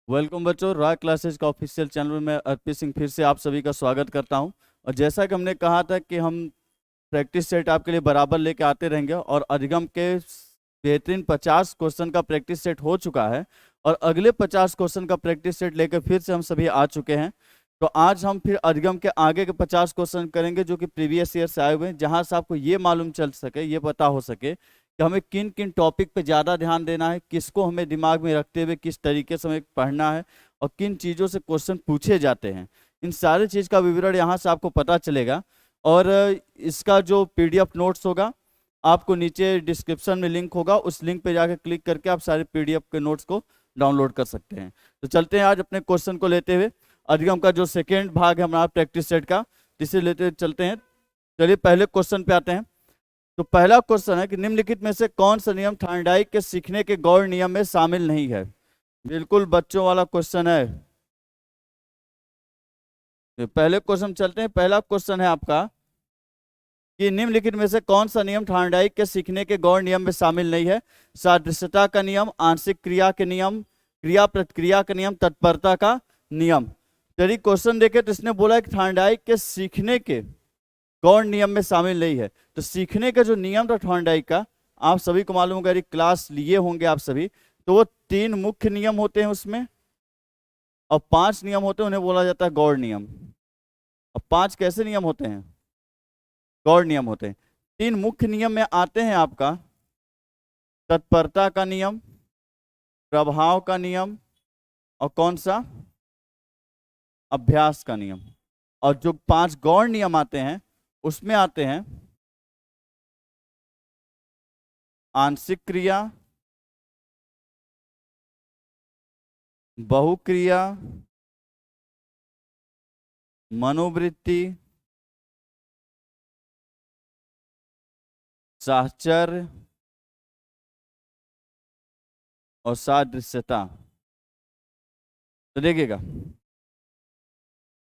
Welcome बच्चों, Roy classes का official channel में मैं अर्पित सिंह फिर से आप सभी का स्वागत करता हूं। और जैसा कि हमने कहा था कि हम प्रैक्टिस सेट आपके लिए बराबर लेके आते रहेंगे और अधिगम के बेहतरीन 50 क्वेश्चन का प्रैक्टिस सेट हो चुका है और अगले 50 क्वेश्चन का प्रैक्टिस सेट लेकर फिर से हम सभी आ चुके हैं। तो आज हम फिर अधिगम के आगे के 50 क्वेश्चन करेंगे जो कि प्रीवियस ईयर से आए हुए हैं, जहां से आपको ये मालूम चल सके, ये पता हो सके कि हमें किन किन टॉपिक पे ज़्यादा ध्यान देना है, किसको हमें दिमाग में रखते हुए किस तरीके से हमें पढ़ना है और किन चीज़ों से क्वेश्चन पूछे जाते हैं। इन सारे चीज़ का विवरण यहाँ से आपको पता चलेगा। और इसका जो पीडीएफ नोट्स होगा आपको नीचे डिस्क्रिप्शन में लिंक होगा, उस लिंक पे जाकर क्लिक करके आप सारे पीडीएफ के नोट्स को डाउनलोड कर सकते हैं। तो चलते हैं आज अपने क्वेश्चन को लेते हुए अधिगम का जो सेकेंड भाग है हमारा प्रैक्टिस सेट का, जिसे लेते चलते हैं। चलिए पहले क्वेश्चन पे आते हैं। तो पहला क्वेश्चन है कि निम्नलिखित में से कौन सा नियम थॉर्नडाइक के सीखने के गौड़ नियम में शामिल नहीं है। बिल्कुल बच्चों वाला क्वेश्चन है। तो पहले क्वेश्चन चलते हैं। पहला क्वेश्चन है आपका कि निम्नलिखित में से कौन सा नियम थॉर्नडाइक के सीखने के गौड़ नियम में शामिल नहीं है। सादृश्यता का नियम, आंशिक क्रिया के नियम, क्रिया प्रतिक्रिया का नियम, तत्परता का नियम। चलिए क्वेश्चन देखें तो इसने बोला कि थॉर्नडाइक के सीखने के गौड़ नियम में शामिल नहीं है। तो सीखने का जो नियम था थॉर्नडाइक का, आप सभी को मालूम होगा, क्लास लिए होंगे आप सभी। तो वो 3 मुख्य नियम होते हैं उसमें और 5 नियम होते हैं, उन्हें बोला जाता है गौड़ नियम। अब 5 कैसे नियम होते हैं? गौड़ नियम होते हैं। 3 मुख्य नियम में आते हैं आपका तत्परता का नियम, प्रभाव का नियम और कौन सा? अभ्यास का नियम। और जो 5 गौड़ नियम आते हैं उसमें आते हैं आंशिक क्रिया, बहुक्रिया, मनोवृत्ति, साहचर्य और सादृश्यता। तो देखिएगा,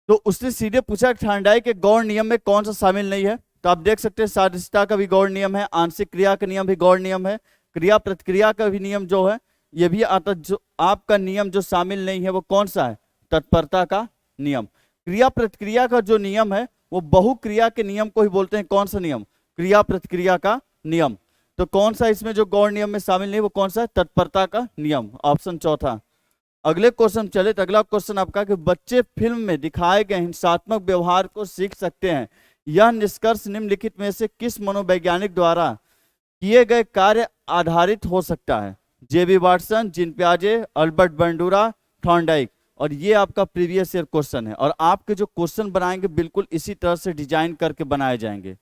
तो उसने सीधे पूछा थॉर्नडाइक के गौड़ नियम में कौन सा शामिल नहीं है। तो आप देख सकते हैं सादृश्यता का भी गौड़ नियम है, आंशिक क्रिया का नियम भी गौड़ नियम है, क्रिया प्रतिक्रिया का भी नियम जो है ये भी आता। जो आपका नियम जो शामिल नहीं है वो कौन सा है? तत्परता का नियम। क्रिया प्रतिक्रिया का जो नियम है वो बहुक्रिया के नियम को ही बोलते हैं। कौन सा नियम? क्रिया प्रतिक्रिया का नियम। तो कौन सा इसमें जो गौड़ नियम में शामिल नहीं वो कौन सा है? तत्परता का नियम, ऑप्शन चौथा। अगले क्वेश्चन चले तो अगला क्वेश्चन आपका कि बच्चे फिल्म में दिखाए गए हिंसात्मक व्यवहार को सीख सकते हैं। यह निष्कर्ष निम्नलिखित में से किस मनोवैज्ञानिक द्वारा किए गए कार्य आधारित हो सकता है? जेबी वाटसन, जीन पियाजे, अल्बर्ट बंडूरा, थॉर्नडाइक। और ये आपका प्रीवियस ईयर क्वेश्चन है और आपके जो क्वेश्चन बनाएंगे बिल्कुल इसी तरह से डिजाइन करके बनाए जाएंगे।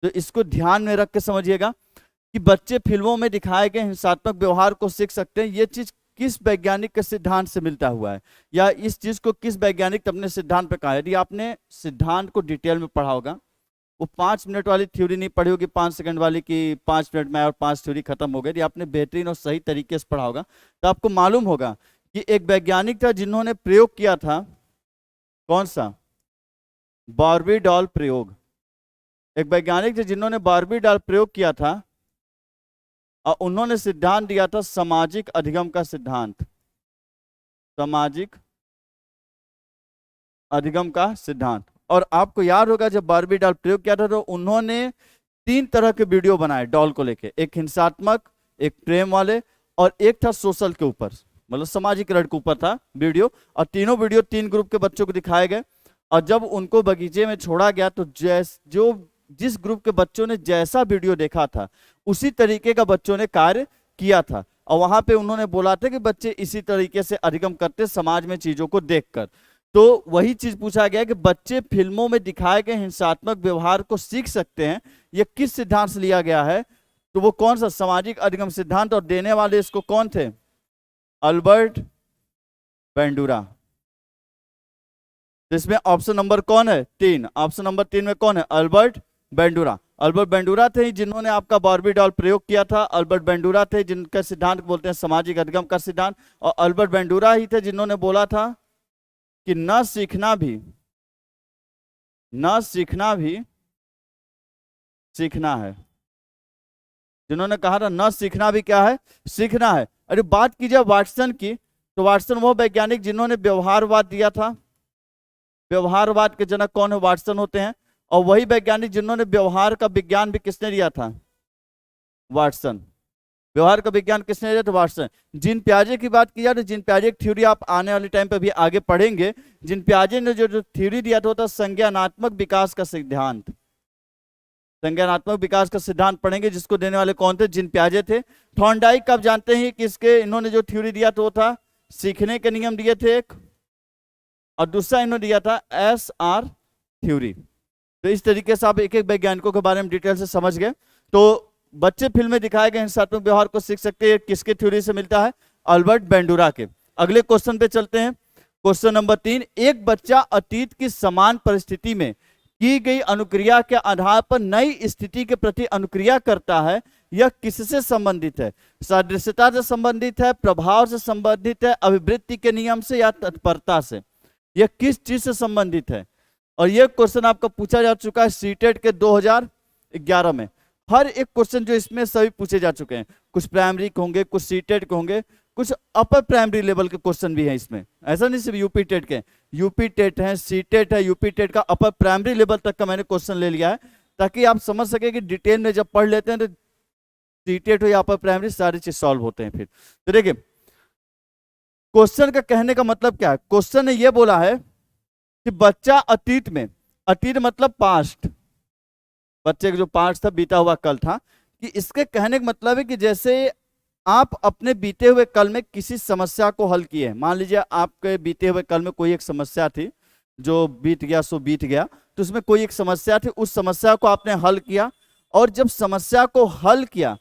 तो इसको ध्यान में रख के समझिएगा कि बच्चे फिल्मों में दिखाए गए हिंसात्मक व्यवहार को सीख सकते हैं। ये चीज किस वैज्ञानिक के सिद्धांत से मिलता हुआ है, या इस चीज को किस वैज्ञानिक अपने सिद्धांत पे कहा है? यदि आपने सिद्धांत को डिटेल में पढ़ा होगा, वो 5 मिनट वाली थ्योरी नहीं पढ़ी होगी, 5 सेकंड वाली की 5 मिनट में और 5 थ्योरी खत्म हो गई। यदि आपने बेहतरीन और सही तरीके से पढ़ा होगा तो आपको मालूम होगा कि एक वैज्ञानिक था जिन्होंने प्रयोग किया था। कौन सा? बार्बी डॉल प्रयोग। एक वैज्ञानिक थे जिन्होंने बार्बी डॉल प्रयोग किया था और उन्होंने सिद्धांत दिया था सामाजिक अधिगम का सिद्धांत। सामाजिक अधिगम का सिद्धांत। और आपको याद होगा जब बार्बी डॉल प्रयोग किया था तो उन्होंने 3 तरह के वीडियो बनाए डॉल को लेके, एक हिंसात्मक, एक प्रेम वाले और एक था सोशल के ऊपर, मतलब सामाजिकरण के ऊपर था वीडियो। और तीनों वीडियो 3 ग्रुप के बच्चों को दिखाए गए और जब उनको बगीचे में छोड़ा गया तो जिस ग्रुप के बच्चों ने जैसा वीडियो देखा था उसी तरीके का बच्चों ने कार्य किया था। और वहां पे उन्होंने बोला था कि बच्चे इसी तरीके से अधिगम करते समाज में चीजों को देखकर। तो वही चीज पूछा गया कि बच्चे फिल्मों में दिखाए गए हिंसात्मक व्यवहार को सीख सकते हैं, यह किस सिद्धांत से लिया गया है? तो वो कौन सा? सामाजिक अधिगम सिद्धांत। और देने वाले इसको कौन थे? Albert Bandura. तो इसमें ऑप्शन नंबर कौन है? 3। ऑप्शन नंबर 3 में कौन है? Albert Bandura. अल्बर्ट बेंडूरा थे जिन्होंने आपका बार्बी डॉल प्रयोग किया था। अल्बर्ट बेंडूरा थे जिनका सिद्धांत बोलते हैं सामाजिक अधिगम का सिद्धांत। और अल्बर्ट बेंडूरा ही थे जिन्होंने बोला था कि न सीखना भी सीखना है। जिन्होंने कहा था न सीखना भी क्या है? सीखना है। अरे बात कीजिए वाटसन की, तो वाटसन वो वैज्ञानिक जिन्होंने व्यवहारवाद दिया था। व्यवहारवाद के जनक कौन है? वाटसन होते हैं। और वही वैज्ञानिक जिन्होंने व्यवहार का विज्ञान भी किसने दिया था? वाटसन। व्यवहार का विज्ञान किसने दिया था? वाटसन। जिन प्याजे की बात की जाए तो जिन प्याजे की थ्योरी आप आने वाले टाइम पे भी आगे पढ़ेंगे। जिन प्याजे ने जो थ्योरी दिया था वो था संज्ञानात्मक विकास का सिद्धांत। संज्ञानात्मक विकास का सिद्धांत पढ़ेंगे, जिसको देने वाले कौन थे? जिन प्याजे थे। थॉर्नडाइक का आप जानते हैं कि इसके इन्होंने जो थ्योरी दिया था वो था सीखने के नियम दिए थे एक, और दूसरा इन्होंने दिया था SR थ्योरी। तो इस तरीके से आप एक एक वैज्ञानिकों के बारे में डिटेल से समझ गए। तो बच्चे फिल्म में दिखाए गए हिंसात्मक व्यवहार को सीख सकते हैं, किसके थ्योरी से मिलता है? अल्बर्ट बेंडूरा के। अगले क्वेश्चन पे चलते हैं। क्वेश्चन नंबर 3, एक बच्चा अतीत की समान परिस्थिति में की गई अनुक्रिया के आधार पर नई स्थिति के प्रति अनुक्रिया करता है। यह किससे संबंधित है? सादृश्यता से संबंधित है, प्रभाव से संबंधित है, अभिवृत्ति के नियम से, या तत्परता से? यह किस चीज से संबंधित है? और यह क्वेश्चन आपका पूछा जा चुका है सीटेट के 2011 में। हर एक क्वेश्चन जो इसमें सभी पूछे जा चुके हैं, कुछ प्राइमरी के होंगे, कुछ सीटेट के होंगे, कुछ अपर प्राइमरी लेवल के क्वेश्चन भी हैं इसमें। ऐसा नहीं सिर्फ यूपी टेट के, यूपी टेट है, सीटेट है, यूपी टेट का अपर प्राइमरी लेवल तक का मैंने क्वेश्चन ले लिया है, ताकि आप समझ सके कि डिटेल में जब पढ़ लेते हैं तो सीटेट हो या अपर प्राइमरी सारी चीज सॉल्व होते हैं फिर। तो देखिए क्वेश्चन का कहने का मतलब क्या है। क्वेश्चन ने यह बोला है कि बच्चा अतीत में, अतीत मतलब पास्ट, बच्चे का जो पास्ट था, बीता हुआ कल था, कि इसके कहने का मतलब है कि जैसे आप अपने बीते हुए कल में किसी समस्या को हल किए। मान लीजिए आपके बीते हुए कल में कोई एक समस्या थी, जो बीत गया सो बीत गया, तो उसमें कोई एक समस्या थी, उस समस्या को आपने हल किया, और जब समस्या को हल किया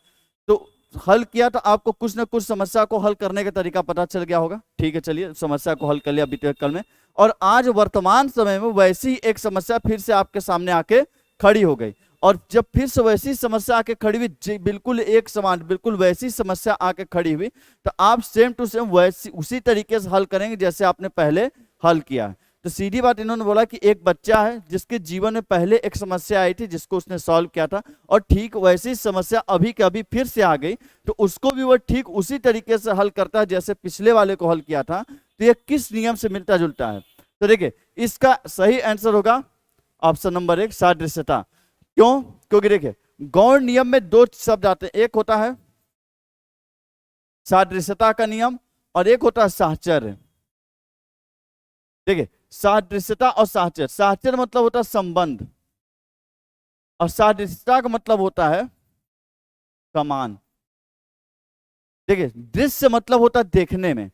तो आपको कुछ ना कुछ समस्या को हल करने का तरीका पता चल गया होगा। ठीक है, चलिए समस्या को हल कर लिया बीते हुए कल में, और आज वर्तमान समय में वैसी ही एक समस्या फिर से आपके सामने आके खड़ी हो गई। और जब फिर से वैसी समस्या आके खड़ी हुई, बिल्कुल एक समान, बिल्कुल वैसी समस्या आके खड़ी हुई, तो आप सेम टू सेम वैसी उसी तरीके से हल करेंगे जैसे आपने पहले हल किया है। तो सीधी बात इन्होंने बोला कि एक बच्चा है जिसके जीवन में पहले एक समस्या आई थी जिसको उसने सॉल्व किया था, और ठीक वैसी समस्या अभी के अभी फिर से आ गई, तो उसको भी वो ठीक उसी तरीके से हल करता है जैसे पिछले वाले को हल किया था। तो ये किस नियम से मिलता जुलता है? तो देखिए इसका सही आंसर होगा ऑप्शन नंबर 1, सादृश्यता। क्यों? क्योंकि देखिए गौण नियम में दो शब्द आते हैं, एक होता है सादृश्यता का नियम और एक होता है साहचर्य। देखिए सादृश्यता और साहचर्य, साहचर्य मतलब होता है संबंध, और सादृश्यता का मतलब होता है समान। देखिए दृश्य मतलब होता है देखने में,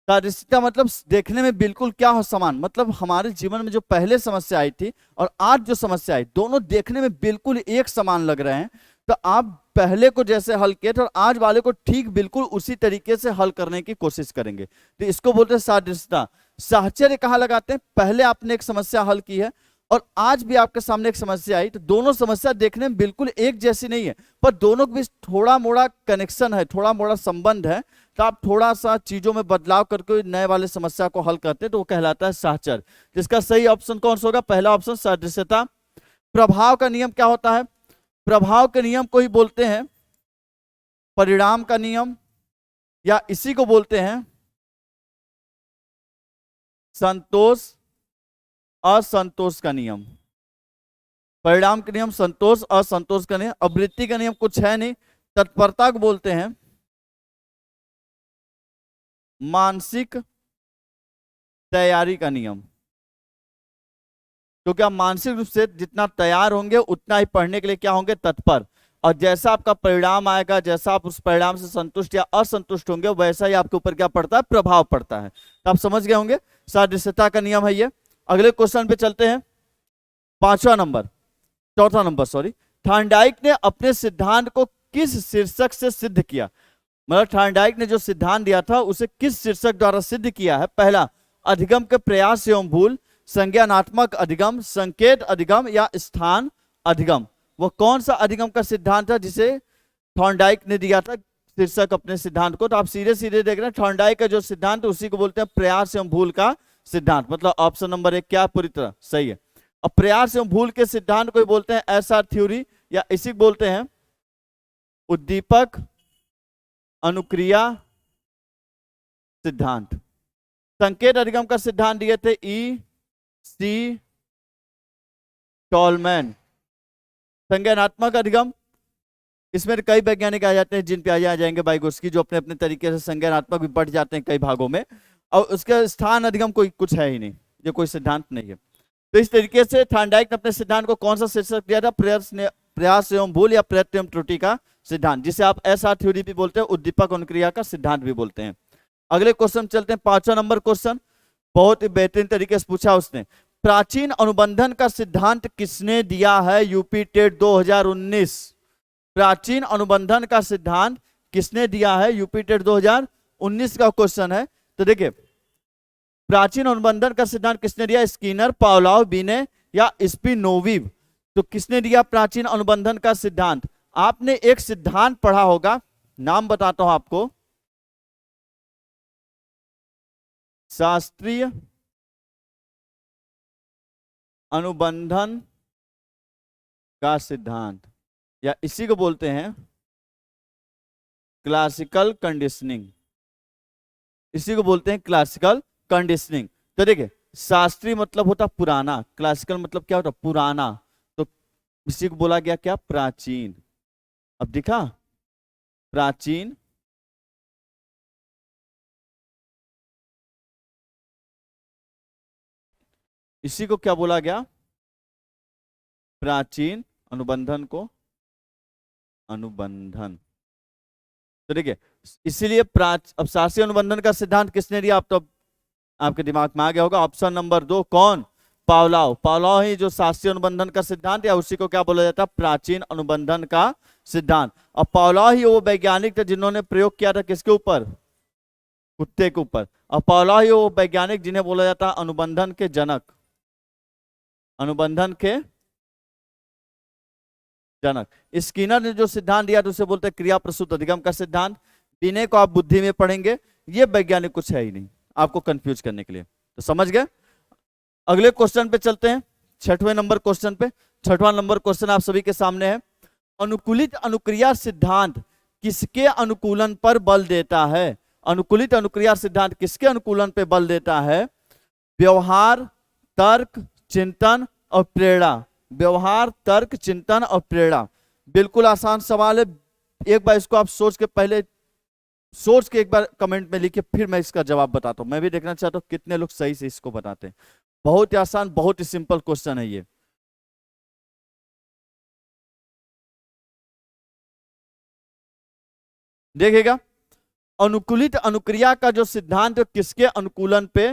सादृश्यता मतलब देखने में बिल्कुल क्या हो? समान। मतलब हमारे जीवन में जो पहले समस्या आई थी और आज जो समस्या आई, दोनों देखने में बिल्कुल एक समान लग रहे हैं। तो आप पहले को जैसे हल किए थे और आज वाले को ठीक बिल्कुल उसी तरीके से हल करने की कोशिश करेंगे, तो इसको बोलते हैं सादृश्यता। साहचर्य कहाँ लगाते हैं? पहले आपने एक समस्या हल की है और आज भी आपके सामने एक समस्या आई, तो दोनों समस्या देखने में बिल्कुल एक जैसी नहीं है, पर दोनों के बीच थोड़ा मोड़ा कनेक्शन है, थोड़ा मोड़ा संबंध है। तो आप थोड़ा सा चीजों में बदलाव करके नए वाले समस्या को हल करते हैं, तो वो कहलाता है साहचर्य। जिसका सही ऑप्शन कौन सा होगा? पहला ऑप्शन, सादृश्यता। प्रभाव का नियम क्या होता है? प्रभाव के नियम को ही बोलते हैं परिणाम का नियम, या इसी को बोलते हैं संतोष असंतोष का नियम। परिणाम का नियम, संतोष असंतोष का नियम। अवृत्ति का नियम कुछ है नहीं। तत्परता को बोलते हैं मानसिक तैयारी का नियम, क्योंकि आप मानसिक रूप से जितना तैयार होंगे उतना ही पढ़ने के लिए क्या होंगे? तत्पर। और जैसा आपका परिणाम आएगा, जैसा आप उस परिणाम से संतुष्ट या असंतुष्ट होंगे, वैसा ही आपके ऊपर क्या पड़ता है? प्रभाव पड़ता है। तो आप समझ गए होंगे सादृश्यता का नियम है ये। अगले क्वेश्चन पे चलते हैं, चौथा नंबर सॉरी। थॉर्नडाइक ने अपने सिद्धांत को किस शीर्षक से सिद्ध किया? मतलब थॉर्नडाइक ने जो सिद्धांत दिया था उसे किस शीर्षक द्वारा सिद्ध किया है? पहला, अधिगम के प्रयास एवं भूल, संज्ञानात्मक अधिगम, संकेत अधिगम, या स्थान अधिगम। वो कौन सा अधिगम का सिद्धांत था जिसे थॉर्नडाइक ने दिया था शीर्षक अपने सिद्धांत को? तो आप सीधे सीधे देख रहे हैं, थॉर्नडाइक का जो सिद्धांत उसी को बोलते हैं प्रयास एवं भूल का सिद्धांत। मतलब ऑप्शन नंबर 1 क्या पूरी तरह सही है। अब प्रयास एवं भूल के सिद्धांत को बोलते हैं SR थ्योरी, या इसी को बोलते हैं उद्दीपक अनुक्रिया सिद्धांत। संकेत अधिगम का सिद्धांत दिए थे E.C. टॉलमैन। संज्ञानात्मक अधिगम, इसमें कई वैज्ञानिक आ जाते हैं जिन पे आ जाएंगे वाइगोत्स्की, जो अपने अपने तरीके से संज्ञानात्मक भी बढ़ जाते हैं कई भागों में, और उसका स्थान अधिगम कोई कुछ है ही नहीं, ये कोई सिद्धांत नहीं है। तो इस तरीके से थॉर्नडाइक ने अपने सिद्धांत को कौन सा शीर्षक दिया था? प्रयास एवं भूल या प्रयत्न एवं त्रुटि का सिद्धांत, जिसे आप SR थ्योरी भी बोलते हैं, उद्दीपक अनुक्रिया का सिद्धांत भी बोलते हैं। अगले क्वेश्चन चलते हैं, 5वां नंबर क्वेश्चन, बहुत ही बेहतरीन तरीके से पूछा उसने। प्राचीन अनुबंधन का सिद्धांत किसने दिया है? UP TET 2019। प्राचीन अनुबंधन का सिद्धांत किसने दिया है? यूपी टेट 2019 का क्वेश्चन है। तो देखिए, प्राचीन अनुबंधन का सिद्धांत किसने दिया? स्किनर, पावलोव, बिने या स्पिनोविव। तो किसने दिया प्राचीन अनुबंधन का सिद्धांत? आपने एक सिद्धांत पढ़ा होगा, नाम बताता हूं आपको, शास्त्रीय अनुबंधन का सिद्धांत, या इसी को बोलते हैं क्लासिकल कंडीशनिंग, इसी को बोलते हैं क्लासिकल कंडीशनिंग। तो देखिए, शास्त्रीय मतलब होता पुराना, क्लासिकल मतलब क्या होता? पुराना। तो इसी को बोला गया क्या? प्राचीन। अब दिखा, प्राचीन इसी को क्या बोला गया? प्राचीन अनुबंधन को अनुबंधन। तो देखिए, इसीलिए अब शास्त्रीय अनुबंधन का सिद्धांत किसने दिया? आप तो आपके दिमाग में आ गया होगा, ऑप्शन नंबर 2, कौन? पावलोव। पावलोव ही जो शास्त्रीय अनुबंधन का सिद्धांत, या उसी को क्या बोला जाता है? प्राचीन अनुबंधन का सिद्धांत। अब पावलोव ही वो वैज्ञानिक थे जिन्होंने प्रयोग किया था किसके ऊपर? कुत्ते के ऊपर। अब पावलोव ही वो वैज्ञानिक जिन्हें बोला जाता है अनुबंधन के जनक, अनुबंधन के जनक। स्किनर ने जो सिद्धांत दिया तो उसे बोलते हैं क्रिया प्रसूत अधिगम का सिद्धांत। बिने को आप बुद्धि में पढ़ेंगे, ये वैज्ञानिक कुछ है ही नहीं, आपको कंफ्यूज करने के लिए। तो समझ गए? अगले क्वेश्चन पे चलते हैं, 6वें नंबर क्वेश्चन पे। 6वां नंबर क्वेश्चन आप सभी के सामने है। अनुकूलित अनुक्रिया सिद्धांत किसके अनुकूलन पर बल देता है? अनुकूलित अनुक्रिया सिद्धांत किसके अनुकूलन पर बल देता है? व्यवहार, तर्क, चिंतन और प्रेरणा। व्यवहार, तर्क, चिंतन और प्रेरणा। बिल्कुल आसान सवाल है, एक बार इसको आप सोच के एक बार कमेंट में लिखिए, फिर मैं इसका जवाब बताता हूं। मैं भी देखना चाहता हूं कितने लोग सही से इसको बताते हैं। बहुत ही आसान, बहुत ही सिंपल क्वेश्चन है ये। देखिएगा, अनुकूलित अनुक्रिया का जो सिद्धांत किसके अनुकूलन पे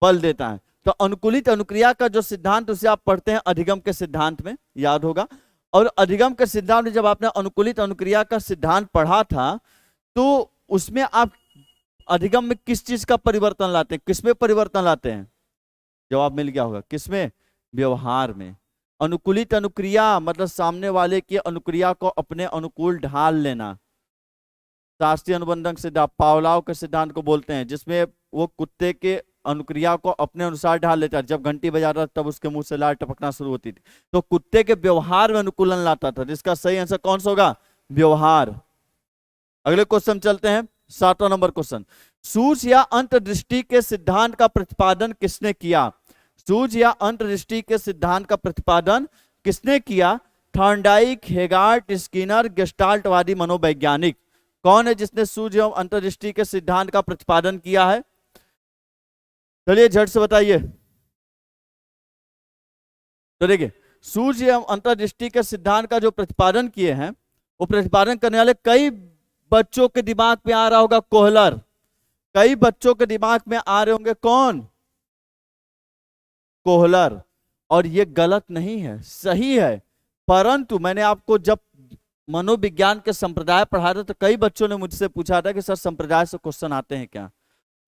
बल देता है? तो अनुकूलित अनुक्रिया का जो सिद्धांत उसे आप पढ़ते हैं अधिगम के सिद्धांत में, याद होगा। और अधिगम के सिद्धांत में जब आपने अनुकूलित अनुक्रिया का सिद्धांत पढ़ा था, तो उसमें आप अधिगम में किस चीज का परिवर्तन लाते हैं? किसमें परिवर्तन लाते हैं? जवाब मिल गया होगा, किसमें? व्यवहार में। अनुकूलित अनुक्रिया मतलब सामने वाले की अनुक्रिया को अपने अनुकूल ढाल लेना। शास्त्रीय अनुबंधन सिद्धांत पावलोव के सिद्धांत को बोलते हैं, जिसमें वो कुत्ते के अनुक्रिया को अपने अनुसार ढाल लेता है। जब घंटी बजाता था तब उसके मुंह से लार टपकना शुरू होती थी, तो कुत्ते के व्यवहार में अनुकूलन लाता था। जिसका सही आंसर कौन सा होगा? व्यवहार। अगले क्वेश्चन चलते हैं, 7वां नंबर क्वेश्चन। सूझ या अंतर्दृष्टि के सिद्धांत का प्रतिपादन किसने किया? सूझ या अंतर्दृष्टि के सिद्धांत का प्रतिपादन किसने किया? थॉर्नडाइक, हेगार्ट, स्किनर, गेस्टाल्टवादी मनोवैज्ञानिक। कौन है जिसने सूझ एवं अंतर्दृष्टि के सिद्धांत का प्रतिपादन किया है? चलिए झट से बताइए। तो देखिए, सूझ एवं अंतर्दृष्टि के सिद्धांत का जो प्रतिपादन किए हैं, वो प्रतिपादन करने वाले कई बच्चों के दिमाग में आ रहा होगा कोहलर। कई बच्चों के दिमाग में आ रहे होंगे कौन? कोहलर। और ये गलत नहीं है, सही है। परंतु मैंने आपको जब मनोविज्ञान के संप्रदाय पढ़ा था तो कई बच्चों ने मुझसे पूछा था कि सर संप्रदाय से क्वेश्चन आते हैं क्या?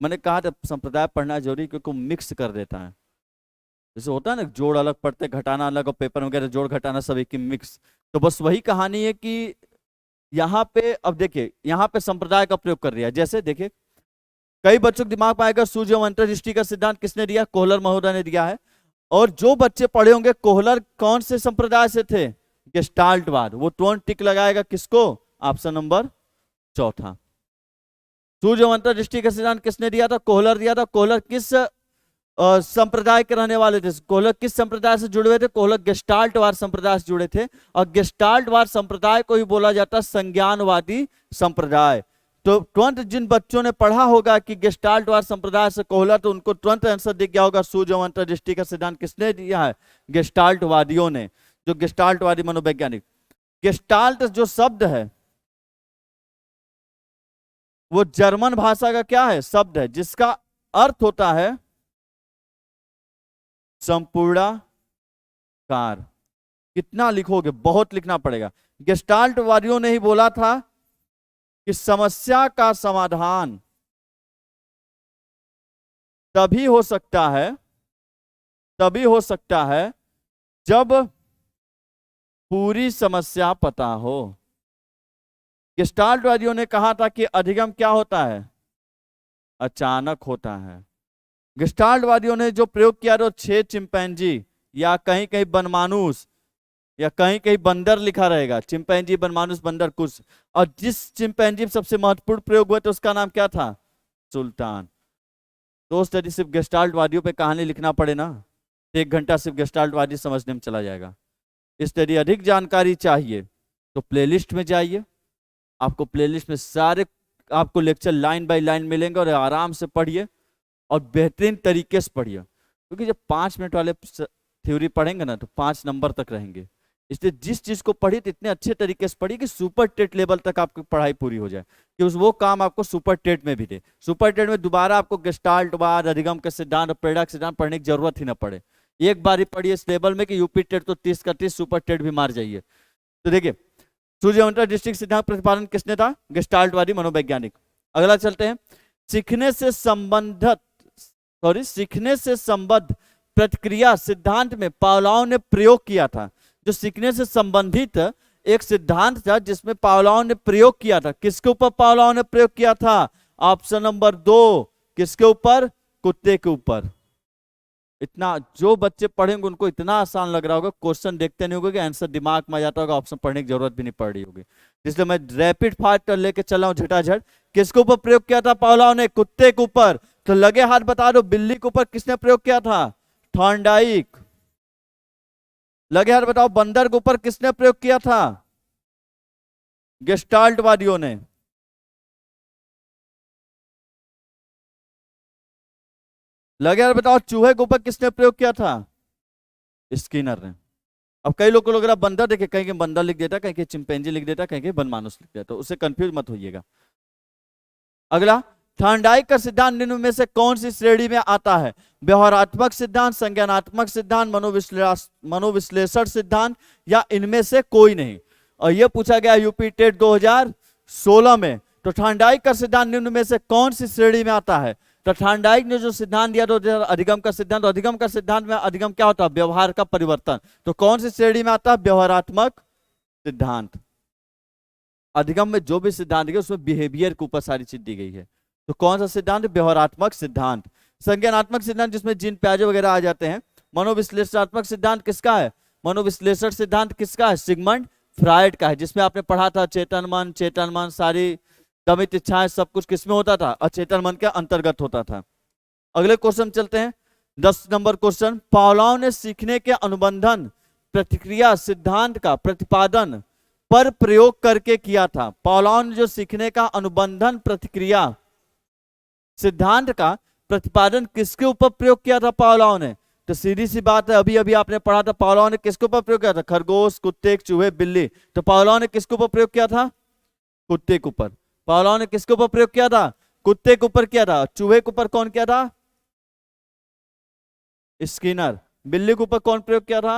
मैंने कहा था संप्रदाय पढ़ना जरूरी, क्योंकि मिक्स कर देता है। जैसे होता है ना, जोड़ अलग पढ़ते, घटाना अलग, और पेपर वगैरह जोड़ घटाना सब एक ही मिक्स। तो बस वही कहानी है कि यहाँ पे, अब देखिए यहाँ पे संप्रदाय का प्रयोग कर दिया। जैसे देखिए, कई बच्चों के दिमाग में आएगा सूझ एवं अंतर्दृष्टि का सिद्धांत किसने दिया? कोहलर महोदय ने दिया है। और जो बच्चे पढ़े होंगे कोहलर कौन से संप्रदाय से थे? गेस्टाल्टवाद। वो तुरंत टिक लगाएगा किसको? ऑप्शन नंबर चौथा। सूर्य एवं अंतर्दृष्टि का सिद्धांत किसने दिया था? कोहलर दिया था। कोहलर किस संप्रदाय के रहने वाले थे? कोहलर किस संप्रदाय से जुड़े हुए थे? कोहलर गेस्टाल्टवाद संप्रदाय से जुड़े थे, और गेस्टाल्टवाद संप्रदाय को ही बोला जाता है संज्ञानवादी संप्रदाय। तो तुरंत जिन बच्चों ने पढ़ा होगा कि गेस्टाल्टवाद संप्रदाय से कोहलर, तो उनको तुरंत आंसर दिख गया होगा सूर्य एवं अंतर्दृष्टि का सिद्धांत किसने दिया है? गेस्टाल्टवादियों ने, जो गेस्टाल्टवादी मनोवैज्ञानिक। गेस्टाल्ट जो शब्द है वो जर्मन भाषा का क्या है? शब्द है, जिसका अर्थ होता है संपूर्णाकार। कितना लिखोगे? बहुत लिखना पड़ेगा। गेस्टाल्टवादियों ने ही बोला था कि समस्या का समाधान तभी हो सकता है जब पूरी समस्या पता हो। गेस्टाल्टवादियों ने कहा था कि अधिगम क्या होता है? अचानक होता है। गेस्टाल्टवादियों ने जो प्रयोग किया था 6 चिंपैंजी, या कहीं कहीं बनमानुस, या कहीं कहीं बंदर लिखा रहेगा, चिंपैंजी, बनमानुस, बंदर, कुछ। और जिस चिंपैंजी में सबसे महत्वपूर्ण प्रयोग हुआ था उसका नाम क्या था? सुल्तान। दोस्त यदि सिर्फ गेस्टाल्टवादियों पे कहानी लिखना पड़े ना, 1 घंटा सिर्फ गेस्टाल्टवादी समझने में चला जाएगा। इसलिए यदि अधिक जानकारी चाहिए तो प्लेलिस्ट में जाइए। आपको प्लेलिस्ट में सारे आपको लेक्चर लाइन बाय लाइन मिलेंगे, और आराम से पढ़िए और बेहतरीन तरीके से पढ़िए, क्योंकि जब 5 मिनट वाले थ्योरी पढ़ेंगे ना तो 5 नंबर तक रहेंगे। इसलिए जिस चीज को पढ़िए तो इतने अच्छे तरीके से पढ़िए कि सुपर टेट लेवल तक आपकी पढ़ाई पूरी हो जाए, कि वो काम आपको सुपर टेट में भी दे। सुपर टेट में दोबारा आपको गेस्टाल्टवाद, अधिगम के सिद्धांत और प्रेरक सिद्धांत पढ़ने की जरूरत ही ना पड़े। एक बार ही पढ़िए इस लेवल में कि यूपी टेट तो 30 का 30, सुपर टेट भी मार जाइए। तो देखिए, सूर्य अंतर्दृष्टि सिद्धांत प्रतिपादन किसने था? गेस्टाल्टवादी मनोवैज्ञानिक। अगला चलते हैं। सीखने से संबद्ध प्रतिक्रिया सिद्धांत में पावलोव ने प्रयोग किया था। जो सीखने से संबंधित एक सिद्धांत था जिसमें पावलोव ने प्रयोग किया था। किसके ऊपर पावलोव ने प्रयोग किया था? Option number 2। किसके ऊपर? कुत्ते के ऊपर। इतना जो बच्चे पढ़ेंगे उनको इतना आसान लग रहा होगा, क्वेश्चन देखते नहीं होगा कि आंसर दिमाग में आ जाता होगा, ऑप्शन पढ़ने की जरूरत भी नहीं पड़ रही होगी। इसलिए मैं रैपिड फायर लेके चला हूं झटाझट। किसके ऊपर प्रयोग किया था पावलोव ने? कुत्ते के ऊपर। तो लगे हाथ बता दो, बिल्ली के ऊपर किसने प्रयोग किया था? थॉर्नडाइक। लगे हाथ बताओ, बंदर के ऊपर किसने प्रयोग किया था? गेस्टाल्टवादियों ने। लगे हाथ बताओ, चूहे के ऊपर किसने प्रयोग किया था? स्किनर ने। अब कई लोग को लग रहा बंदर, देखिए कहीं कहीं बंदर लिख देता, कहीं कहीं चिंपैंजी लिख देता, कहीं कहीं बनमानुस लिख देता, उससे कंफ्यूज मत होइएगा। अगला, थॉर्नडाइक का सिद्धांत निम्न में से कौन सी श्रेणी में आता है? व्यवहारात्मक सिद्धांत, संज्ञानात्मक सिद्धांत, मनोविश्लेषण सिद्धांत, या इनमें से कोई नहीं। और यह पूछा गया यूपी टेट 2016 में। तो थॉर्नडाइक का सिद्धांत निम्न में से कौन सी श्रेणी में आता है? तो थॉर्नडाइक ने जो सिद्धांत दिया था अधिगम का सिद्धांत, अधिगम का सिद्धांत में अधिगम क्या होता है? व्यवहार का परिवर्तन। तो कौन सी श्रेणी में आता है? व्यवहारात्मक सिद्धांत। अधिगम में जो भी सिद्धांत है उसमें बिहेवियर के ऊपर सारी चीज दी गई है। तो कौन सा सिद्धांत? व्यवहारात्मक सिद्धांत। संज्ञानात्मक सिद्धांत जिसमें जीन प्याजे वगैरह आ जाते हैं। मनोविश्लेषणात्मक सिद्धांत किसका है? मनोविश्लेषण सिद्धांत किसका है? सिगमंड फ्रायड का है, जिसमें आपने पढ़ा था चेतन मन, सारी दमित इच्छाएं, सब कुछ किसमें होता था? अचेतन मन के अंतर्गत होता था। अगले क्वेश्चन चलते हैं, 10 नंबर क्वेश्चन। पावलोव ने सीखने के अनुबंधन प्रतिक्रिया सिद्धांत का प्रतिपादन पर प्रयोग करके किया था। पावलोव ने जो सीखने का अनुबंधन प्रतिक्रिया सिद्धांत का प्रतिपादन किसके ऊपर प्रयोग किया था पावलोव ने? तो सीधी सी बात है, अभी अभी आपने पढ़ा था पावलोव ने किसके ऊपर प्रयोग किया था? खरगोश, कुत्ते, चूहे, बिल्ली। तो पावलोव ने किसके ऊपर प्रयोग किया था? कुत्ते के ऊपर। पावलोव ने किसके ऊपर प्रयोग किया था? कुत्ते के ऊपर किया था। चूहे के ऊपर कौन किया था? स्किनर। बिल्ली के ऊपर कौन प्रयोग किया था?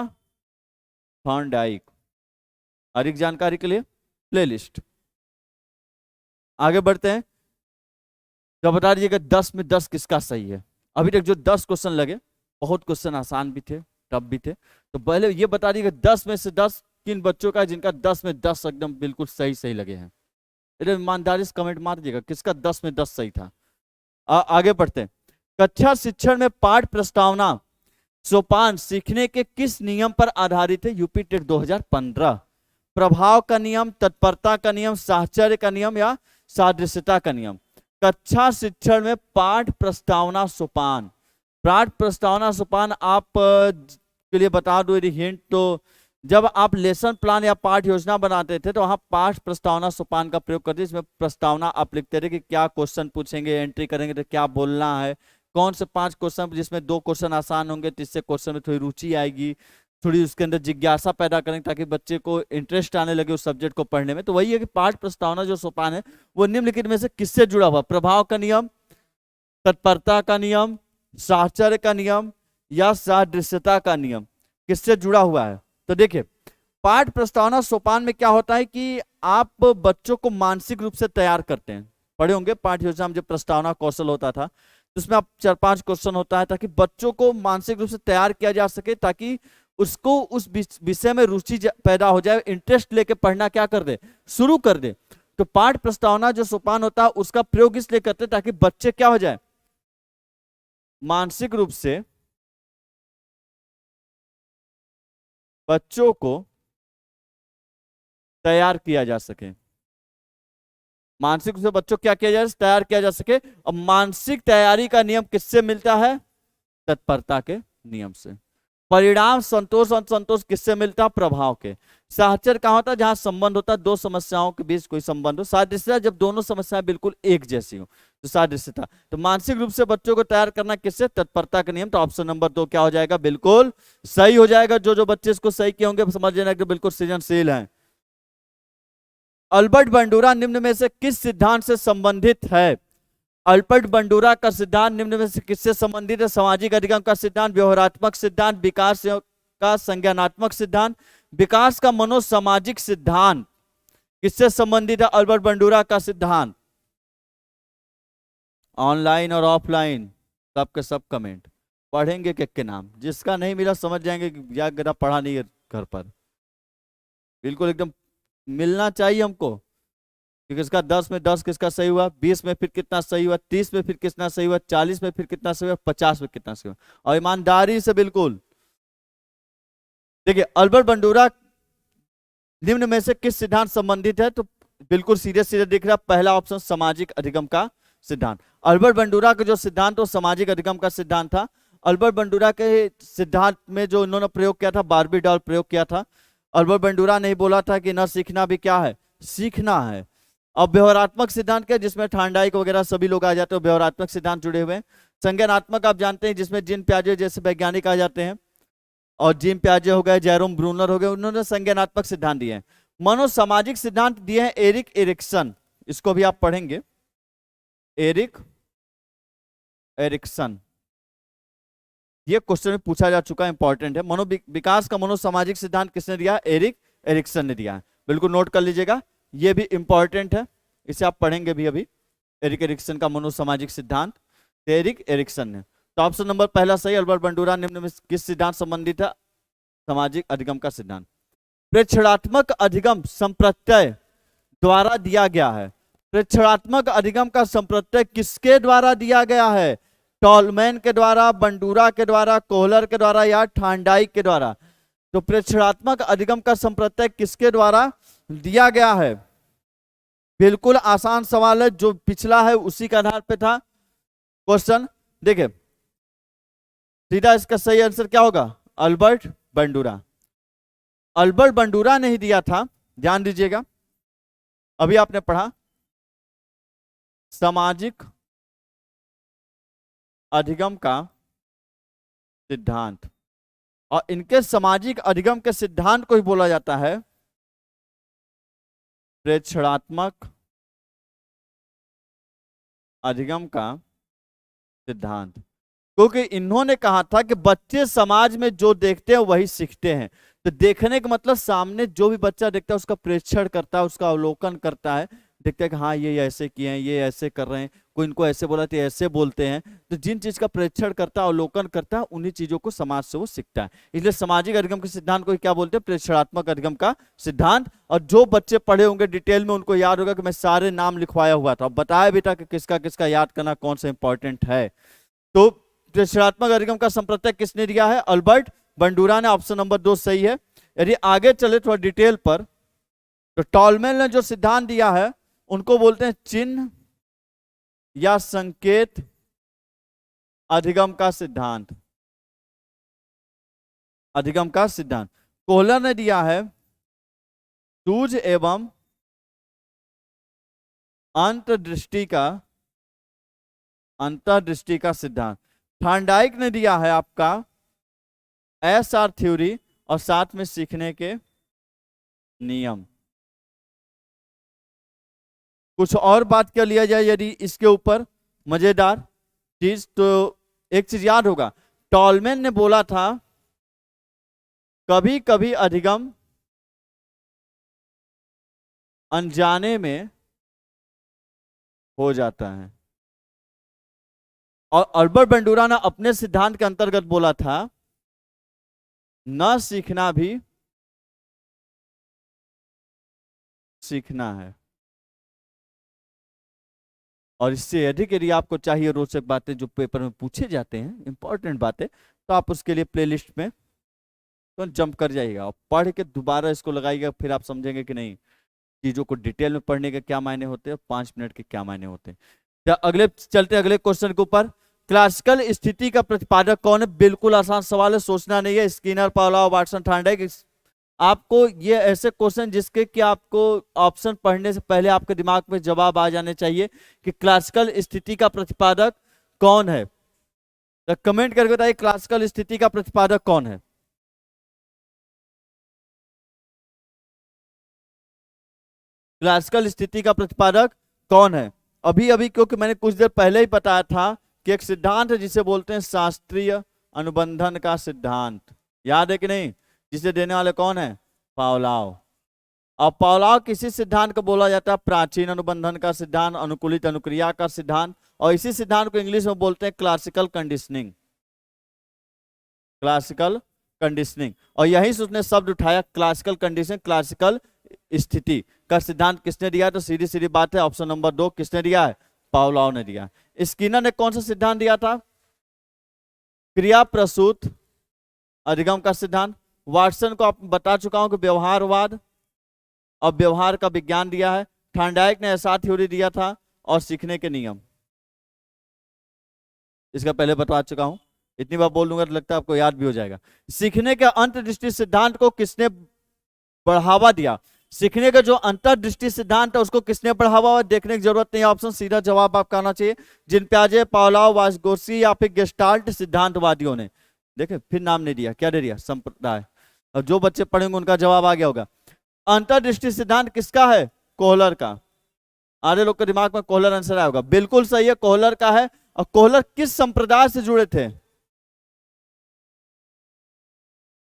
थॉर्नडाइक। अधिक जानकारी के लिए प्लेलिस्ट। आगे बढ़ते हैं, तो बता दीजिएगा 10 में 10 किसका सही है। अभी तक जो 10 क्वेश्चन लगे, बहुत क्वेश्चन आसान भी थे, टफ भी थे, तो पहले ये बता दीजिएगा 10 में से 10 किन बच्चों का जिनका 10 में 10 एकदम बिल्कुल सही सही लगे हैं। इधर ईमानदारी से कमेंट मार दीजिएगा किसका 10 में 10 सही था। आगे बढ़ते हैं। कक्षा शिक्षण में पाठ प्रस्तावना सोपान सीखने के किस नियम पर आधारित है? UP TET 2015। प्रभाव का नियम, तत्परता का नियम, साहचर्य का नियम, या सादृश्यता का नियम? कक्षा शिक्षण में पाठ प्रस्तावना सोपान। पाठ प्रस्तावना सोपान आप के लिए बता दो यदि हिंट, तो जब आप लेसन प्लान या पाठ योजना बनाते थे तो वहां पाठ प्रस्तावना सोपान का प्रयोग करते। इसमें प्रस्तावना आप लिखते थे कि क्या क्वेश्चन पूछेंगे, एंट्री करेंगे तो क्या बोलना है, कौन से 5 क्वेश्चन, जिसमें 2 क्वेश्चन आसान होंगे, तीसरे क्वेश्चन में थोड़ी रुचि आएगी, थोड़ी उसके अंदर जिज्ञासा पैदा करेंगे ताकि बच्चे को इंटरेस्ट आने लगे उस सब्जेक्ट को पढ़ने में। तो वही है कि पाठ प्रस्तावना जो सोपान है वो निम्नलिखित में से किससे जुड़ा हुआ? प्रभाव का नियम, तत्परता का नियम, साहचर्य का नियम या सादृश्यता का नियम, किससे जुड़ा हुआ है? तो देखिए, पाठ प्रस्तावना सोपान में क्या होता है कि आप बच्चों को मानसिक रूप से तैयार करते हैं। पढ़े होंगे पाठ योजना में जब प्रस्तावना कौशल होता था तो उसमें आप 4-5 क्वेश्चन होता है ताकि बच्चों को मानसिक रूप से तैयार किया जा सके, ताकि उसको उस विषय में रुचि पैदा हो जाए, इंटरेस्ट लेके पढ़ना क्या कर दे, शुरू कर दे। तो पाठ प्रस्तावना जो सोपान होता है उसका प्रयोग इसलिए करते हैं ताकि बच्चे क्या हो जाए, मानसिक रूप से बच्चों को तैयार किया जा सके। मानसिक रूप से बच्चों को क्या किया जाए, तैयार किया जा सके। और मानसिक तैयारी का नियम किससे मिलता है? तत्परता के नियम से। परिणाम संतोष और संतोष किससे मिलता है? प्रभाव के। साहचर्य कहां होता है? जहां संबंध होता है, 2 समस्याओं के बीच कोई संबंध हो। सादृश्यता जब दोनों समस्याएं बिल्कुल एक जैसी हो तो सादृश्यता। तो मानसिक रूप से बच्चों को तैयार करना किससे? तत्परता का नियम। तो ऑप्शन नंबर 2 क्या हो जाएगा? बिल्कुल सही हो जाएगा। जो जो बच्चे इसको सही किए होंगे समझ लेना कि बिल्कुल सृजनशील है। अल्बर्ट बंडूरा निम्न में से किस सिद्धांत से संबंधित है? अल्बर्ट बंडूरा का सिद्धांत निम्न में से किससे संबंधित है? सामाजिक अधिगम का सिद्धांत, व्यवहारात्मक सिद्धांत, विकास का संज्ञानात्मक सिद्धांत, विकास का मनोसामाजिक सिद्धांत किससे संबंधित है? अल्बर्ट बंडूरा का सिद्धांत। ऑनलाइन और ऑफलाइन सबके सब कमेंट पढ़ेंगे के नाम, जिसका नहीं मिला समझ जाएंगे कि या गधा पढ़ा नहीं है घर पर। बिल्कुल एकदम मिलना चाहिए हमको, क्योंकि इसका 10 में 10 किसका सही हुआ, 20 में फिर कितना सही हुआ, 30 में फिर कितना सही हुआ, 40 में फिर कितना सही हुआ, 50 में कितना सही हुआ। और ईमानदारी से बिल्कुल देखिए, अल्बर्ट बंडूरा निम्न में से किस सिद्धांत संबंधित है? तो बिल्कुल सीधे सीधे दिख रहा, पहला ऑप्शन सामाजिक अधिगम का सिद्धांत। अल्बर्ट बंडूरा का जो सिद्धांत वो सामाजिक अधिगम का सिद्धांत था। अल्बर्ट बंडूरा के सिद्धांत में जो इन्होंने प्रयोग किया था, बार्बी डॉल प्रयोग किया था। अल्बर्ट बंडूरा ने बोला था कि न सीखना भी क्या है, सीखना है। अब व्यवहारात्मक सिद्धांत क्या, जिसमें ठांडाइक वगैरह सभी लोग आ जाते हैं, व्यवहारात्मक सिद्धांत जुड़े हुए हैं। संज्ञानात्मक आप जानते हैं, जिसमें जीन पियाजे जैसे वैज्ञानिक आ जाते हैं, और जीन पियाजे हो गए, जेरोम ब्रूनर हो गए, उन्होंने संज्ञानात्मक सिद्धांत दिए हैं। मनोसामाजिक सिद्धांत दिए हैं एरिक एरिक्सन, इसको भी आप पढ़ेंगे, एरिक एरिक्सन। ये क्वेश्चन में पूछा जा चुका है, इंपॉर्टेंट है। विकास का मनोसामाजिक सिद्धांत किसने दिया? एरिक एरिक्सन ने दिया है। बिल्कुल नोट कर लीजिएगा, ये भी इंपॉर्टेंट है, इसे आप पढ़ेंगे भी अभी। एरिक एरिक्सन का मनोसामाजिक सिद्धांत एरिक एरिक्सन ने। तो ऑप्शन नंबर पहला सही। अल्बर्ट बंडूरा निम्न में किस सिद्धांत संबंधित है? सामाजिक अधिगम का सिद्धांत। प्रेक्षणात्मक अधिगम संप्रत्यय द्वारा दिया गया है। प्रेक्षणात्मक अधिगम का संप्रत्यय किसके द्वारा दिया गया है? टॉलमैन के द्वारा, बंडूरा के द्वारा, कोहलर के द्वारा या ठांडाइक के द्वारा? तो प्रेक्षणात्मक अधिगम का संप्रत्यय किसके द्वारा दिया गया है? बिल्कुल आसान सवाल है, जो पिछला है उसी के आधार पे था क्वेश्चन। देखिए सीधा इसका सही आंसर क्या होगा? Albert Bandura. अल्बर्ट बंडूरा ने ही दिया था, ध्यान दीजिएगा। अभी आपने पढ़ा सामाजिक अधिगम का सिद्धांत, और इनके सामाजिक अधिगम के सिद्धांत को ही बोला जाता है प्रेक्षणात्मक अधिगम का सिद्धांत। क्योंकि इन्होंने कहा था कि बच्चे समाज में जो देखते हैं वही सीखते हैं। तो देखने का मतलब सामने जो भी बच्चा देखता है उसका प्रेक्षण करता है, उसका अवलोकन करता है, देखते हैं कि हाँ ये ऐसे किए हैं, ये ऐसे कर रहे हैं, कोई इनको ऐसे बोला तो ऐसे बोलते हैं। तो जिन चीज का प्रेक्षण करता है, अवलोकन करता है, उन्हीं चीजों को समाज से वो सीखता है। इसलिए सामाजिक अधिगम के सिद्धांत को क्या बोलते हैं? प्रेक्षणात्मक अधिगम का सिद्धांत। और जो बच्चे पढ़े होंगे डिटेल में उनको याद होगा कि मैं सारे नाम लिखवाया हुआ था, बताया भी था कि किसका किसका याद करना कौन सा इंपॉर्टेंट है। तो प्रेक्षणात्मक अधिगम का संप्रत्यय किसने दिया है? अल्बर्ट बंडूरा ने। ऑप्शन नंबर 2 सही है। यदि आगे चले थोड़ा डिटेल पर, तो टॉलमैन ने जो सिद्धांत दिया है उनको बोलते हैं चिन्ह या संकेत अधिगम का सिद्धांत। अधिगम का सिद्धांत कोहलर ने दिया है सूझ एवं अंतर्दृष्टि का सिद्धांत। थॉर्नडाइक ने दिया है आपका एसआर थ्योरी और साथ में सीखने के नियम। कुछ और बात कर लिया जाए यदि इसके ऊपर मजेदार चीज, तो एक चीज याद होगा, टॉलमैन ने बोला था कभी कभी अधिगम अनजाने में हो जाता है, और अल्बर्ट बंडूरा ने अपने सिद्धांत के अंतर्गत बोला था न सीखना भी सीखना है। और इससे अधिक यदि आपको चाहिए रोचक बातें जो पेपर में पूछे जाते हैं, इंपॉर्टेंट बातें, तो आप उसके लिए प्लेलिस्ट में तो जंप कर जाइएगा और पढ़ के दोबारा इसको लगाइएगा, फिर आप समझेंगे कि नहीं चीजों को डिटेल में पढ़ने के क्या मायने होते हैं, 5 मिनट के क्या मायने होते हैं। तो अगले चलते अगले क्वेश्चन के ऊपर। क्लासिकल स्थिति का प्रतिपादक कौन है? बिल्कुल आसान सवाल है, सोचना नहीं है। Skinner, Pavlov, Watson, Thorndike. आपको ये ऐसे क्वेश्चन जिसके कि आपको ऑप्शन पढ़ने से पहले आपके दिमाग में जवाब आ जाने चाहिए कि क्लासिकल स्थिति का प्रतिपादक कौन है। तो कमेंट करके बताइए क्लासिकल स्थिति का प्रतिपादक कौन है। क्लासिकल स्थिति का प्रतिपादक कौन है? अभी अभी क्योंकि मैंने कुछ देर पहले ही बताया था कि एक सिद्धांत है जिसे बोलते हैं शास्त्रीय अनुबंधन का सिद्धांत। याद है कि नहीं? जिसे देने वाले कौन है? पावलोव। और पावलोव किसी सिद्धांत को बोला जाता है प्राचीन अनुबंधन का सिद्धांत, अनुकूलित अनुक्रिया का सिद्धांत, और इसी सिद्धांत को इंग्लिश में बोलते हैं क्लासिकल कंडीशनिंग। Classical conditioning. और यही से उसने शब्द उठाया क्लासिकल कंडीशनिंग, क्लासिकल स्थिति का सिद्धांत किसने दिया? तो सीधी सीधी बात है, ऑप्शन नंबर 2 किसने दिया है? पावलोव ने दिया। स्किनर ने कौन सा सिद्धांत दिया था? क्रिया प्रसूत अधिगम का सिद्धांत। वाटसन को आप बता चुका हूं कि व्यवहारवाद और व्यवहार का विज्ञान दिया है। थॉर्नडाइक ने एसआर थ्योरी दिया था और सीखने के नियम, इसका पहले बता चुका हूं, इतनी बार बोल दूंगा तो लगता है आपको याद भी हो जाएगा। सीखने के अंतर्दृष्टि सिद्धांत को किसने बढ़ावा दिया? सीखने का जो अंतर्दृष्टि सिद्धांत है उसको किसने बढ़ावा? देखने की जरूरत नहीं, ऑप्शन सीधा जवाब आपका आना चाहिए। जिन प्याजे, पावलोव, वाइगोत्स्की या फिर गेस्टाल्ट सिद्धांतवादियों ने। देखे फिर नाम नहीं दिया, क्या दे दिया? संप्रदाय। और जो बच्चे पढ़ेंगे उनका जवाब आ गया होगा। अंतर्दृष्टि सिद्धांत किसका है? कोहलर का। आधे लोग के दिमाग में कोहलर आंसर आया होगा, बिल्कुल सही है, कोहलर का है। और कोहलर किस संप्रदाय से जुड़े थे?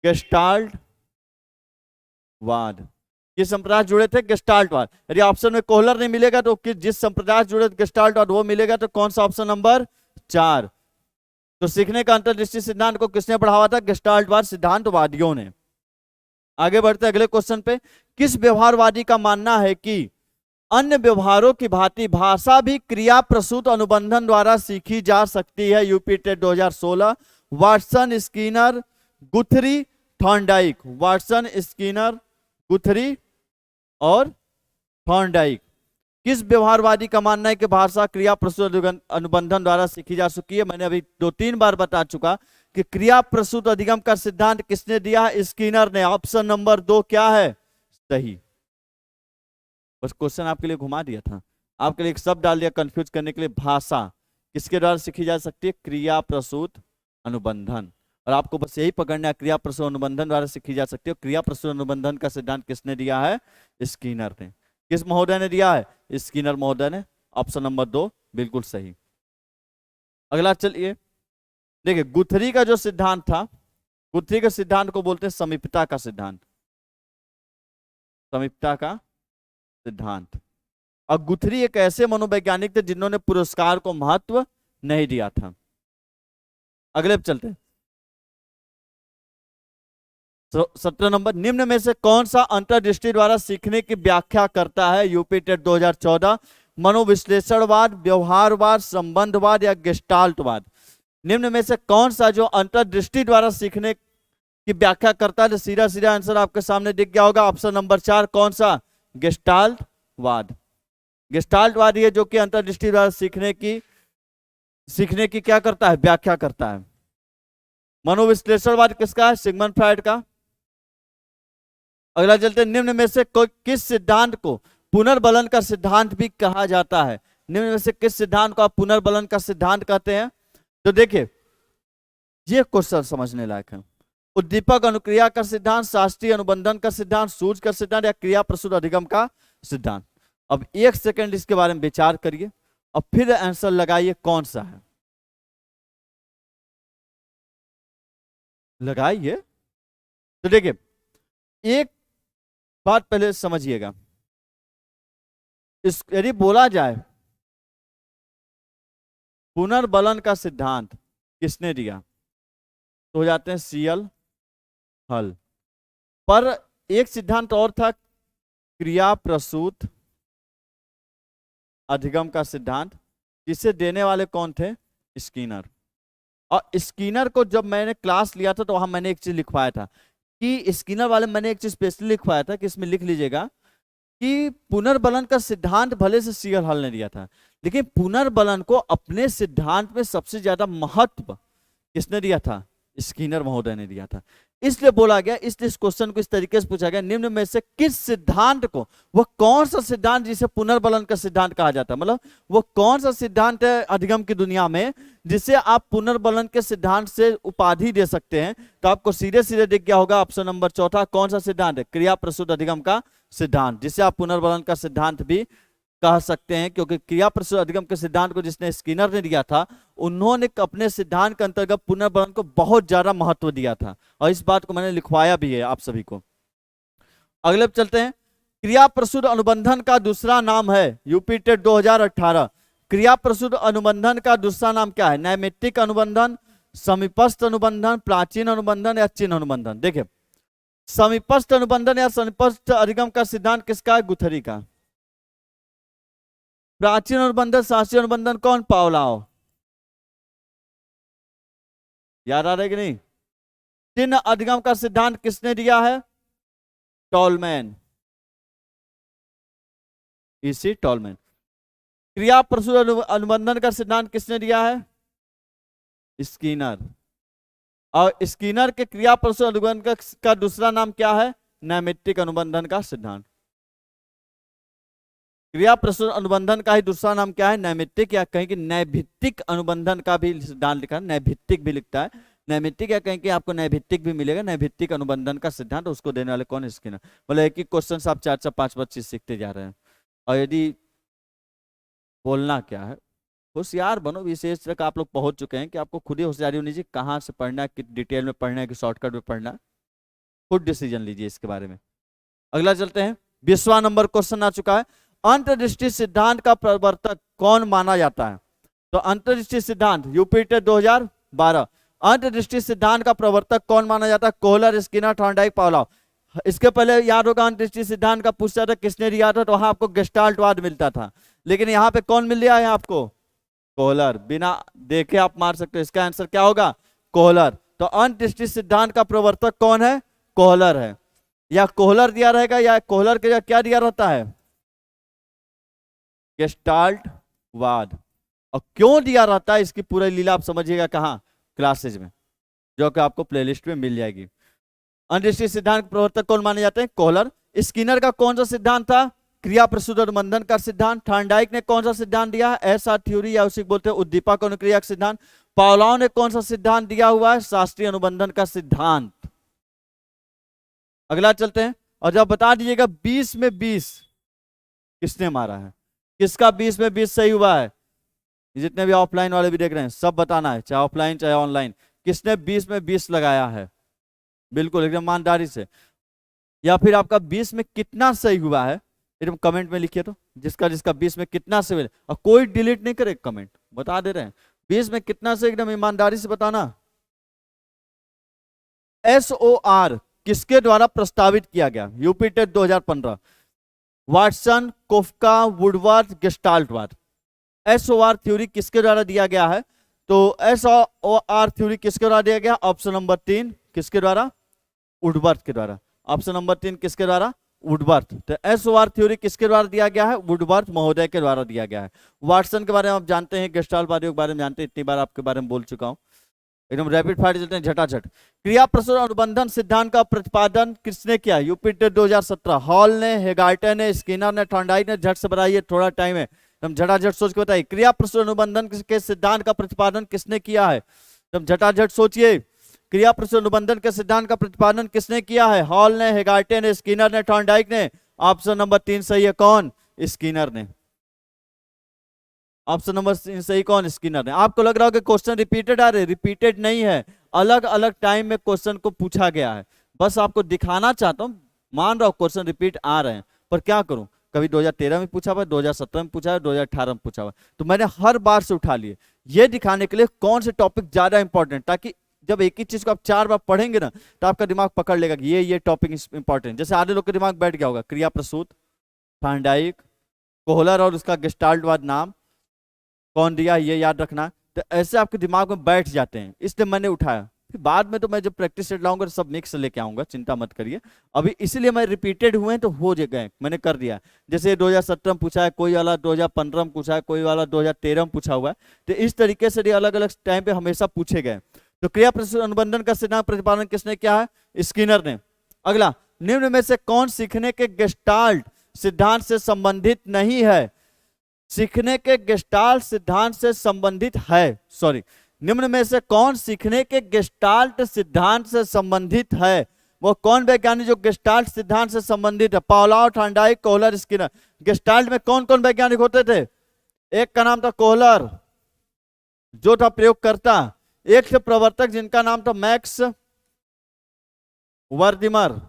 गेस्टाल्ट वाद। किस संप्रदाय जुड़े थे? गेस्टाल्टवाद। यदि ऑप्शन में कोहलर नहीं मिलेगा तो जिस संप्रदाय जुड़े गेस्टाल्टवाद वो मिलेगा, तो कौन सा? Option number 4। तो सीखने का अंतर्दृष्टि सिद्धांत को किसने बढ़ावा था? गेस्टाल्टवाद सिद्धांतवादियों ने। आगे बढ़ते अगले क्वेश्चन पे। किस व्यवहारवादी का मानना है कि अन्य व्यवहारों की भांति भाषा भी क्रिया प्रसूत अनुबंधन द्वारा सीखी जा सकती है? UP TET 2016। Watson, Skinner, Guthrie, Thorndike. Watson, Skinner, Guthrie और थॉर्नडाइक। किस व्यवहारवादी का मानना है कि भाषा क्रिया प्रसूत अनुबंधन द्वारा सीखी जा सकती है? मैंने अभी 2-3 बार बता चुका कि क्रिया प्रसूत अधिगम का सिद्धांत किसने दिया? स्किनर ने। ऑप्शन नंबर 2 क्या है? सही। बस क्वेश्चन आपके लिए घुमा दिया था, आपके लिए एक शब्द डाल दिया कंफ्यूज करने के लिए। भाषा किसके द्वारा सीखी जा सकती है? क्रिया प्रसूत अनुबंधन। और आपको बस यही पकड़ना है, क्रिया प्रसूत अनुबंधन द्वारा सीखी जा सकती है। क्रिया प्रसूत अनुबंधन का सिद्धांत किसने दिया है? स्किनर ने। किस महोदय ने दिया है? स्किनर महोदय ने। ऑप्शन नंबर 2 बिल्कुल सही। अगला चलिए देखिए, गुथरी का जो सिद्धांत था, गुथरी के सिद्धांत को बोलते हैं समीपता का सिद्धांत। समीपता का सिद्धांत। और गुथरी एक ऐसे मनोवैज्ञानिक थे जिन्होंने पुरस्कार को महत्व नहीं दिया था। अगले पे चलते हैं। 17 नंबर। निम्न में से कौन सा अंतर्दृष्टि द्वारा सीखने की व्याख्या करता है? UP TET 2014। मनोविश्लेषणवाद, व्यवहारवाद, संबंधवाद या गेस्टाल्टवाद। निम्न में से कौन सा जो अंतर्दृष्टि द्वारा सीखने की व्याख्या करता है? तो सीधा सीधा आंसर आपके सामने दिख गया होगा, ऑप्शन नंबर 4। कौन सा? गेस्टाल्टवाद। गेस्टाल्टवाद ये जो कि अंतर्दृष्टि द्वारा सीखने की क्या करता है, व्याख्या करता है। मनोविश्लेषणवाद किसका है, सिगमंड फ्रायड का। अगला चलते, निम्न में से किस सिद्धांत को पुनर्बलन का सिद्धांत भी कहा जाता है। निम्न में से किस सिद्धांत को आप पुनर्बलन का सिद्धांत कहते हैं। तो देखिए ये क्वेश्चन समझने लायक है। उद्दीपक अनुक्रिया का सिद्धांत, शास्त्रीय अनुबंधन का सिद्धांत, सूझ का सिद्धांत, या क्रिया प्रसूत अधिगम का सिद्धांत। अब एक सेकंड इसके बारे में विचार करिए और फिर आंसर लगाइए कौन सा है, लगाइए। तो देखिए एक बात पहले समझिएगा, इस यदि बोला जाए पुनर्बलन का सिद्धांत किसने दिया तो हो जाते हैं सीएल हल। पर एक सिद्धांत और था, क्रिया प्रसूत अधिगम का सिद्धांत, जिसे देने वाले कौन थे, स्किनर। और स्किनर को जब मैंने क्लास लिया था तो वहां मैंने एक चीज लिखवाया था कि स्किनर वाले मैंने एक चीज स्पेशली लिखवाया था कि इसमें लिख लीजिएगा कि पुनर्बलन का सिद्धांत भले से सीएल हल ने दिया था, लेकिन पुनर्बलन को अपने सिद्धांत में सबसे ज्यादा महत्व किसने दिया था, स्किनर महोदय ने दिया था। इसलिए बोला गया, इसलिए इस क्वेश्चन को इस तरीके से पूछा गया, निम्न में से किस सिद्धांत को, वह कौन सा सिद्धांत जिसे पुनर्बलन का सिद्धांत कहा जाता है, मतलब वो कौन सा सिद्धांत है अधिगम की दुनिया में जिसे आप पुनर्बलन के सिद्धांत से उपाधि दे सकते हैं। तो आपको सीधे सीधे दिख गया होगा ऑप्शन नंबर चौथा, कौन सा सिद्धांत है, क्रिया प्रसूत अधिगम का सिद्धांत, जिसे आप पुनर्बलन का सिद्धांत भी कह सकते हैं। क्योंकि क्रिया प्रसूत अधिगम के सिद्धांत को जिसने स्किनर ने दिया था, उन्होंने अपने सिद्धांत के अंतर्गत पुनर्बलन को बहुत ज्यादा महत्व दिया था, और इस बात को मैंने लिखवाया भी है आप सभी को। अगले पे चलते हैं, क्रिया प्रसूत अनुबंधन का दूसरा नाम है, यूपी टेट 2018, क्रिया प्रसूत अनुबंधन का दूसरा नाम क्या है, नैमित्तिक अनुबंधन, समीपस्थ अनुबंधन, प्राचीन अनुबंधन या चिन्ह अनुबंधन। देखिए समीपस्थ अनुबंधन या समीपस्थ अधिगम का सिद्धांत किसका है, गुथरी का। प्राचीन अनुबंधन शास्त्रीय अनुबंधन कौन, पावलाव, याद आ रहा है कि नहीं। चिन्ह अधिगम का सिद्धांत किसने दिया है, टॉलमैन, इसी टॉलमैन। क्रिया प्रसूत अनुबंधन का सिद्धांत किसने दिया है, स्किनर। और स्किनर के क्रिया प्रसूत अनुबंधन का दूसरा नाम क्या है, नैमित्तिक अनुबंधन का सिद्धांत। क्रिया प्रसूत अनुबंधन का ही दूसरा नाम क्या है, नैमित्तिक, या कहीं कि नैभित्तिक अनुबंधन का भी सिद्धांत लिखा है, नैभित्तिक भी लिखता है, नैमित्तिक या कहीं कि आपको नैभित्तिक भी मिलेगा। नैभित्तिक अनुबंधन का सिद्धांत उसको देने वाले कौन, स्किनर। मतलब एक ही क्वेश्चन आप 4 5 चीज सीखते जा रहे हैं। और यदि बोलना क्या है, होशियार बनो, विशेष तक आप लोग पहुंच चुके हैं कि आपको खुद ही होशियारी होनी चाहिए, कहाँ से पढ़ना है, कि डिटेल में पढ़ना है कि शॉर्टकट में पढ़ना है, खुद डिसीजन लीजिए इसके बारे में। अगला चलते हैं, 20वां नंबर क्वेश्चन आ चुका है, अंतर्दृष्टि सिद्धांत का प्रवर्तक कौन माना जाता है। तो अंतर्दृष्टि सिद्धांत यूपी टेट 2012, अंतर्दृष्टि सिद्धांत का प्रवर्तक कौन माना जाता है, कोहलर, स्किनर, थॉर्नडाइक, पावलोव। इसके पहले याद होगा अंतर्दृष्टि सिद्धांत का पूछता था किसने दिया था, तो वहां आपको गेस्टाल्टवाद मिलता था, लेकिन यहाँ पे कौन मिल रहा है आपको, कोहलर। बिना देखे आप मार सकते हो, इसका आंसर क्या होगा, कोहलर। तो अंतर्दृष्टि सिद्धांत का प्रवर्तक कौन है, कोहलर है। या कोहलर दिया रहेगा या कोहलर के क्या दिया रहता है, गेस्टाल्टवाद। और क्यों दिया रहता है इसकी पूरी लीला आप समझिएगा कहां, क्लासेज में, जो कि आपको प्लेलिस्ट में मिल जाएगी। अंतर्दृष्टि सिद्धांत प्रवर्तक कौन माने जाते हैं, कोहलर। स्किनर का कौन सा सिद्धांत था, क्रिया प्रसूत अनुबंधन का सिद्धांत। थॉर्नडाइक ने कौन सा सिद्धांत दिया है, एसआर थ्योरी, या उसी बोलते हैं उद्दीपक अनुक्रिया का सिद्धांत। पावलोव ने कौन सा सिद्धांत दिया हुआ है, शास्त्रीय अनुबंधन का सिद्धांत। अगला चलते हैं, और जब बता दीजिएगा 20 में 20 किसने मारा है, किसका 20 में 20 सही हुआ है। जितने भी ऑफलाइन वाले भी देख रहे हैं सब बताना है, चाहे ऑफलाइन चाहे ऑनलाइन, किसने 20 में 20 लगाया है, बिल्कुल एकदम ईमानदारी से। या फिर आपका 20 में कितना सही हुआ है एकदम कमेंट में लिखिए, तो जिसका जिसका 20 में कितना सही, और कोई डिलीट नहीं करे, कमेंट बता दे रहे हैं 20 में कितना सही, एकदम ईमानदारी से बताना। SOR किसके द्वारा प्रस्तावित किया गया, UP TET 2015, Watson, Koffka, Woodworth, गेस्टाल्टवाद। SOR थ्योरी किसके द्वारा दिया गया है, तो SOR थ्योरी किसके द्वारा दिया गया, ऑप्शन नंबर 3 किसके द्वारा, वुडवर्थ के द्वारा। ऑप्शन नंबर 3 किसके द्वारा, वुडवर्थ। तो SOR थ्योरी किसके द्वारा दिया गया है? वुडवर्थ महोदय के द्वारा दिया गया है। वाटसन के बारे में आप जानते हैं, गेस्टाल्ट के बारे में जानते हैं, इतनी बार आपके बारे में बोल चुका हूं। एकदम रैपिड फायर चलते हैं झटाझट। क्रिया प्रसुर अनुबंधन सिद्धांत का प्रतिपादन किसने किया? यूपिटर 2017। हॉल ने, हेगार्टे ने, स्किनर ने, थॉर्नडाइक ने। झट से बताइए, थोड़ा टाइम है, एकदम झटाझट सोच के बताइए। क्रिया प्रसुर अनुबंधन के सिद्धांत का प्रतिपादन किसने किया है? एकदम झटाझट सोचिए। क्रिया प्रसुर अनुबंधन के सिद्धांत का प्रतिपादन किसने किया है? हॉल ने, हेगार्टे ने, स्किनर ने, थॉर्नडाइक ने। ऑप्शन नंबर 3 सही है। कौन? स्किनर ने। ऑप्शन नंबर 3 सही। कौन? स्किनर ने। आपको लग रहा हो कि क्वेश्चन रिपीटेड आ रहे? रिपीटेड नहीं है, अलग अलग टाइम में क्वेश्चन को पूछा गया है। बस आपको दिखाना चाहता हूं, मान रहा हूं क्वेश्चन रिपीट आ रहे हैं, पर क्या करूं, कभी 2013 में पूछा हुआ, 2017 में पूछा हुआ, 2018 में पूछा हुआ, तो मैंने हर बार से उठा लिए, ये दिखाने के लिए कौन से टॉपिक ज्यादा इंपॉर्टेंट, ताकि जब एक ही चीज को आप 4 बार पढ़ेंगे ना, तो आपका दिमाग पकड़ लेगा कि ये टॉपिक इंपॉर्टेंट। जैसे आधे लोग के दिमाग बैठ गया होगा क्रिया प्रसूत, थॉर्नडाइक, कोहलर और उसका गेस्टाल्टवाद नाम कौन दिया, ये याद रखना। तो ऐसे आपके दिमाग में बैठ जाते हैं, इसलिए मैंने उठाया। फिर बाद में तो मैं जब प्रैक्टिस सेट लाऊंगा तो सब मिक्स लेके आऊंगा, चिंता मत करिए। अभी इसीलिए मैं रिपीटेड हुए तो हो गए, मैंने कर दिया। जैसे 2017 में पूछा है, कोई वाला 2015 में पूछा है, कोई वाला 2013 में पूछा हुआ है, तो इस तरीके से अलग अलग टाइम पे हमेशा पूछे गए। तो क्रिया प्रसूत अनुबंधन का सिद्धांत प्रतिपादन किसने किया है? स्किनर ने। अगला, निम्न में से कौन सीखने के गेस्टाल्ट सिद्धांत से संबंधित नहीं है? सीखने के गेस्टाल्ट सिद्धांत से संबंधित है, सॉरी, निम्न में से कौन सीखने के गेस्टाल्ट सिद्धांत से संबंधित है? वो कौन वैज्ञानिक जो गेस्टाल्ट सिद्धांत से संबंधित है? Pavlov, Thorndike, Kohler, Skinner. Gestalt में कौन कौन वैज्ञानिक होते थे? एक का नाम था कोहलर, जो था प्रयोगकर्ता। एक थे प्रवर्तक, जिनका नाम था मैक्स वर्दिमर,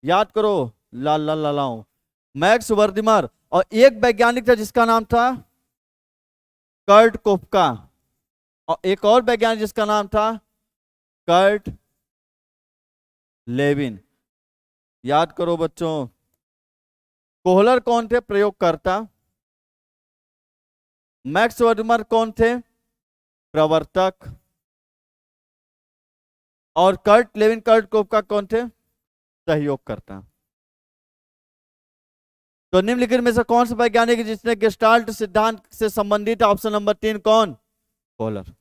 याद करो, लाओ, मैक्स वर्दिमर। और एक वैज्ञानिक था जिसका नाम था कर्ट कोपका, और एक और वैज्ञानिक जिसका नाम था कर्ट लेविन। याद करो बच्चों। कोहलर कौन थे? प्रयोगकर्ता। मैक्स वर्दिमर कौन थे? प्रवर्तक। और कर्ट लेविन, कर्ट कोपका कौन थे? सहयोगकर्ता। तो निम्नलिखित में से कौन सा वैज्ञानिक जिसने गेस्टाल्ट सिद्धांत से संबंधित? ऑप्शन नंबर 3 कौन? कोहलर।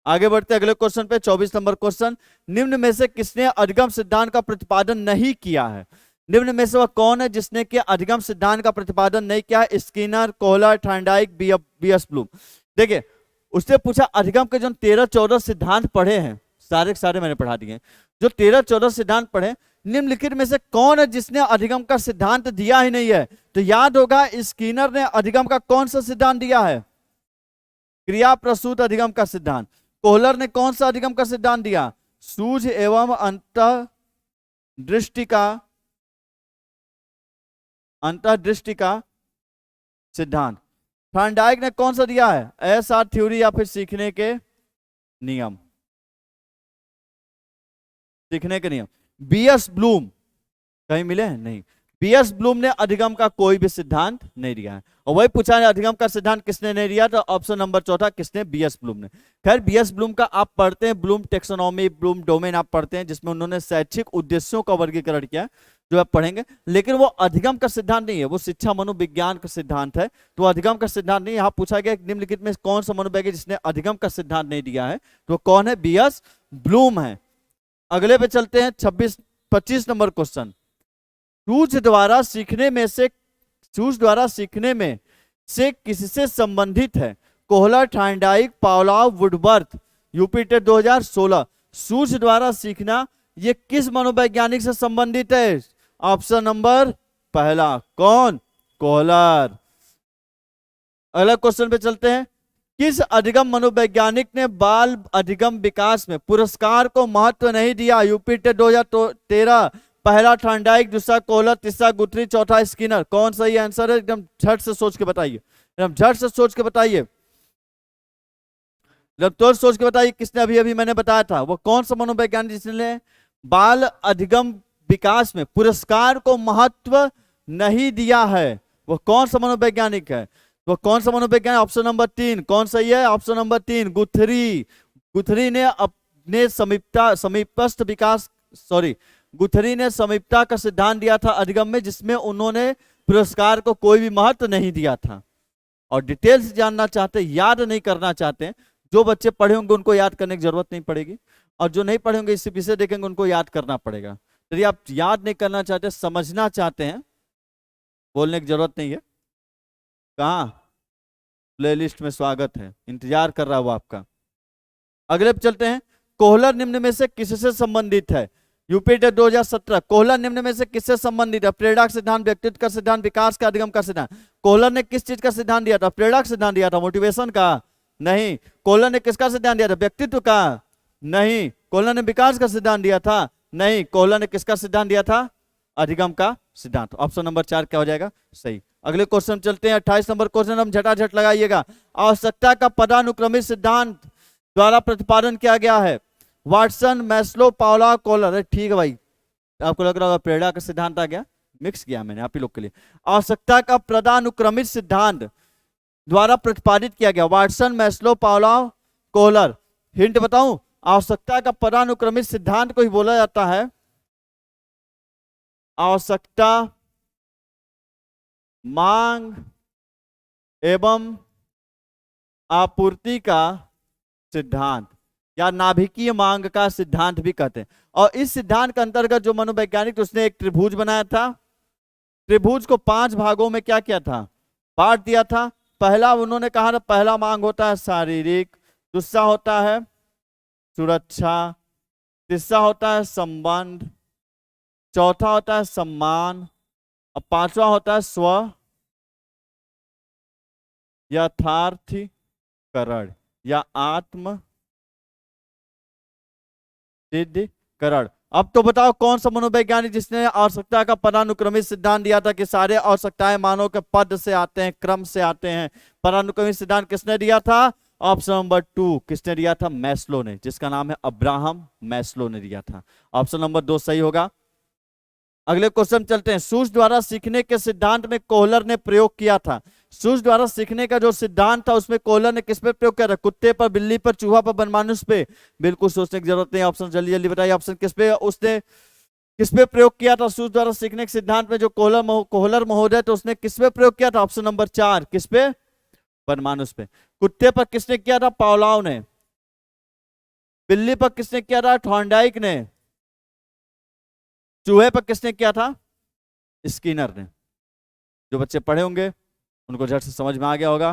आगे बढ़ते अगले क्वेश्चन पे, 24 नंबर क्वेश्चन। निम्न में से किसने अधिगम सिद्धांत का प्रतिपादन नहीं किया है? निम्न में से वह कौन है जिसने कि अधिगम सिद्धांत का प्रतिपादन नहीं किया है? Skinner, Kohler, Thorndike, B S Bloom. देखिए, उसने पूछा अधिगम के जो 13-14 सिद्धांत पढ़े हैं, सारे के सारे मैंने पढ़ा दिए, जो 13-14 सिद्धांत पढ़े, निम्नलिखित में से कौन है जिसने अधिगम का सिद्धांत दिया ही नहीं है? तो याद होगा, स्किनर ने अधिगम का कौन सा सिद्धांत दिया है? क्रिया प्रसूत अधिगम का सिद्धांत। कोहलर ने कौन सा अधिगम का सिद्धांत दिया? सूझ एवं अंतःदृष्टि का सिद्धांत। थॉर्नडाइक ने कौन सा दिया है? SR थ्योरी या फिर सीखने के नियम, सीखने के नियम। बीएस ब्लूम कहीं मिले? नहीं। बीएस ब्लूम ने अधिगम का कोई भी सिद्धांत नहीं दिया है। और वही पूछा है अधिगम का सिद्धांत किसने नहीं दिया? तो ऑप्शन नंबर 4 किसने? बीएस ब्लूम ने। खैर, बीएस ब्लूम का आप पढ़ते हैं, ब्लूम टेक्सोनॉमी, ब्लूम डोमेन आप पढ़ते हैं, जिसमें उन्होंने शैक्षिक उद्देश्यों का वर्गीकरण किया, जो आप पढ़ेंगे। लेकिन वो अधिगम का सिद्धांत नहीं है, वो शिक्षा मनोविज्ञान का सिद्धांत है। तो अधिगम का सिद्धांत नहीं। यहाँ पूछा गया निम्नलिखित में कौन सा मनोवैज्ञानिक जिसने अधिगम का सिद्धांत नहीं दिया है? तो कौन है? बीएस ब्लूम है। अगले पे चलते हैं, 25 नंबर क्वेश्चन। सूझ द्वारा सीखने में से किससे संबंधित है? Kohler, Thorndike, Pavlov, Woodworth. UPTET 2016। सूझ द्वारा सीखना ये किस मनोवैज्ञानिक से संबंधित है? ऑप्शन नंबर 1 कौन? कोहलर। अगला क्वेश्चन पे चलते हैं। किस अधिगम मनोवैज्ञानिक ने बाल अधिगम विकास में पुरस्कार को महत्व नहीं दिया? यूपिटर 2013। पहला थॉर्नडाइक, दूसरा कोहलर, तीसरा गुथरी, चौथा स्किनर। कौन सही आंसर है? एकदम झट से सोच के बताइए, एकदम झट से सोच के बताइए, जब तो सोच के बताइए। किसने? अभी मैंने बताया था, वो कौन सा मनोवैज्ञानिक जिसने बाल अधिगम विकास में पुरस्कार को महत्व नहीं दिया है? वो कौन सा मनोवैज्ञानिक है? वो कौन सा मनोवैज्ञानिक? ऑप्शन नंबर 3 कौन सही है? Option number 3 गुथरी। गुथरी ने अपने समीपस्थ विकास, सॉरी, गुथरी ने समीपता का सिद्धांत दिया था अधिगम में, जिसमें उन्होंने पुरस्कार को कोई भी महत्व नहीं दिया था। और डिटेल्स जानना चाहते, याद नहीं करना चाहते, जो बच्चे पढ़े होंगे उनको याद करने की जरूरत नहीं पड़ेगी, और जो नहीं पढ़े होंगे इसी विषय देखेंगे उनको याद करना पड़ेगा। यदि आप याद नहीं करना चाहते, समझना चाहते हैं, बोलने की जरूरत नहीं है। कहाँ प्लेलिस्ट में स्वागत है, इंतजार कर रहा है वो आपका। अगले पे चलते हैं। कोहलर निम्न में से किससे संबंधित है? यूपीटेट 2017। कोहलर निम्न में से किससे संबंधित है? प्रेरणा का सिद्धांत, व्यक्तित्व का सिद्धांत, विकास का, अधिगम का सिद्धांत। कोहलर ने किस चीज का सिद्धांत दिया था? प्रेरणा का सिद्धांत दिया था। मोटिवेशन का? नहीं। कोहलर ने किसका सिद्धांत दिया था? व्यक्तित्व का? नहीं। कोहलर ने विकास का सिद्धांत दिया था? नहीं। कोहलर ने किसका सिद्धांत दिया था? अधिगम का सिद्धांत। ऑप्शन नंबर 4 क्या हो जाएगा? सही। अगले क्वेश्चन चलते हैं। 28 नंबर क्वेश्चन हम झटाझट लगाइएगा। आवश्यकता का पदानुक्रमित सिद्धांत द्वारा प्रतिपादन किया गया है। Watson, Maslow, Paula, Kohler. ठीक है भाई, आपको लग रहा होगा प्रेरणा का सिद्धांत आ गया, मिक्स किया मैंने आप ही लोग के लिए। आवश्यकता का पदानुक्रमित सिद्धांत द्वारा प्रतिपादित किया गया। Watson, Maslow, Paula, Kohler. Hint बताऊं? आवश्यकता का पदानुक्रमित सिद्धांत को ही बोला जाता है आवश्यकता, मांग एवं आपूर्ति का सिद्धांत, या नाभिकीय मांग का सिद्धांत भी कहते हैं। और इस सिद्धांत के अंतर्गत जो मनोवैज्ञानिक, उसने एक त्रिभुज बनाया था। त्रिभुज को 5 भागों में क्या किया था? बांट दिया था। पहला उन्होंने कहा था, पहला मांग होता है शारीरिक, दूसरा होता है सुरक्षा, तीसरा होता है संबंध, चौथा होता है सम्मान, और 5वां होता है स्व यथार्थीकरण या आत्म सिद्धीकरण। अब तो बताओ कौन सा मनोवैज्ञानिक जिसने आवश्यकता का पदानुक्रमित सिद्धांत दिया था कि सारे आवश्यकताएं मानव के पद से आते हैं, क्रम से आते हैं। पदानुक्रमित सिद्धांत किसने दिया था? ऑप्शन नंबर 2 किसने दिया था? मैस्लो ने, जिसका नाम है अब्राहम मैस्लो ने दिया था। ऑप्शन नंबर 2 सही होगा। अगले क्वेश्चन चलते हैं। सूझ द्वारा सीखने के सिद्धांत में कोहलर ने प्रयोग किया था। सूझ द्वारा सीखने का जो सिद्धांत था उसमें कोहलर ने किस पे प्रयोग किया था? कुत्ते पर, बिल्ली पर, चूहा पर, बनमानुष पे? बिल्कुल सोचने की जरूरत नहीं। ऑप्शन जल्दी जल्दी बताइए, ऑप्शन किस पे उसने किस पे प्रयोग किया था? सूझ द्वारा सीखने के सिद्धांत में जो कोहलर महोदय तो उसने किस पे प्रयोग किया था? ऑप्शन नंबर 4 किस पे? बनमानुष पे। कुत्ते पर किसने किया था? पावलोव ने। बिल्ली पर किसने किया था? थॉर्नडाइक ने। चूहे पर किसने किया था? स्किनर ने। जो बच्चे पढ़े होंगे उनको झट से समझ में आ गया होगा।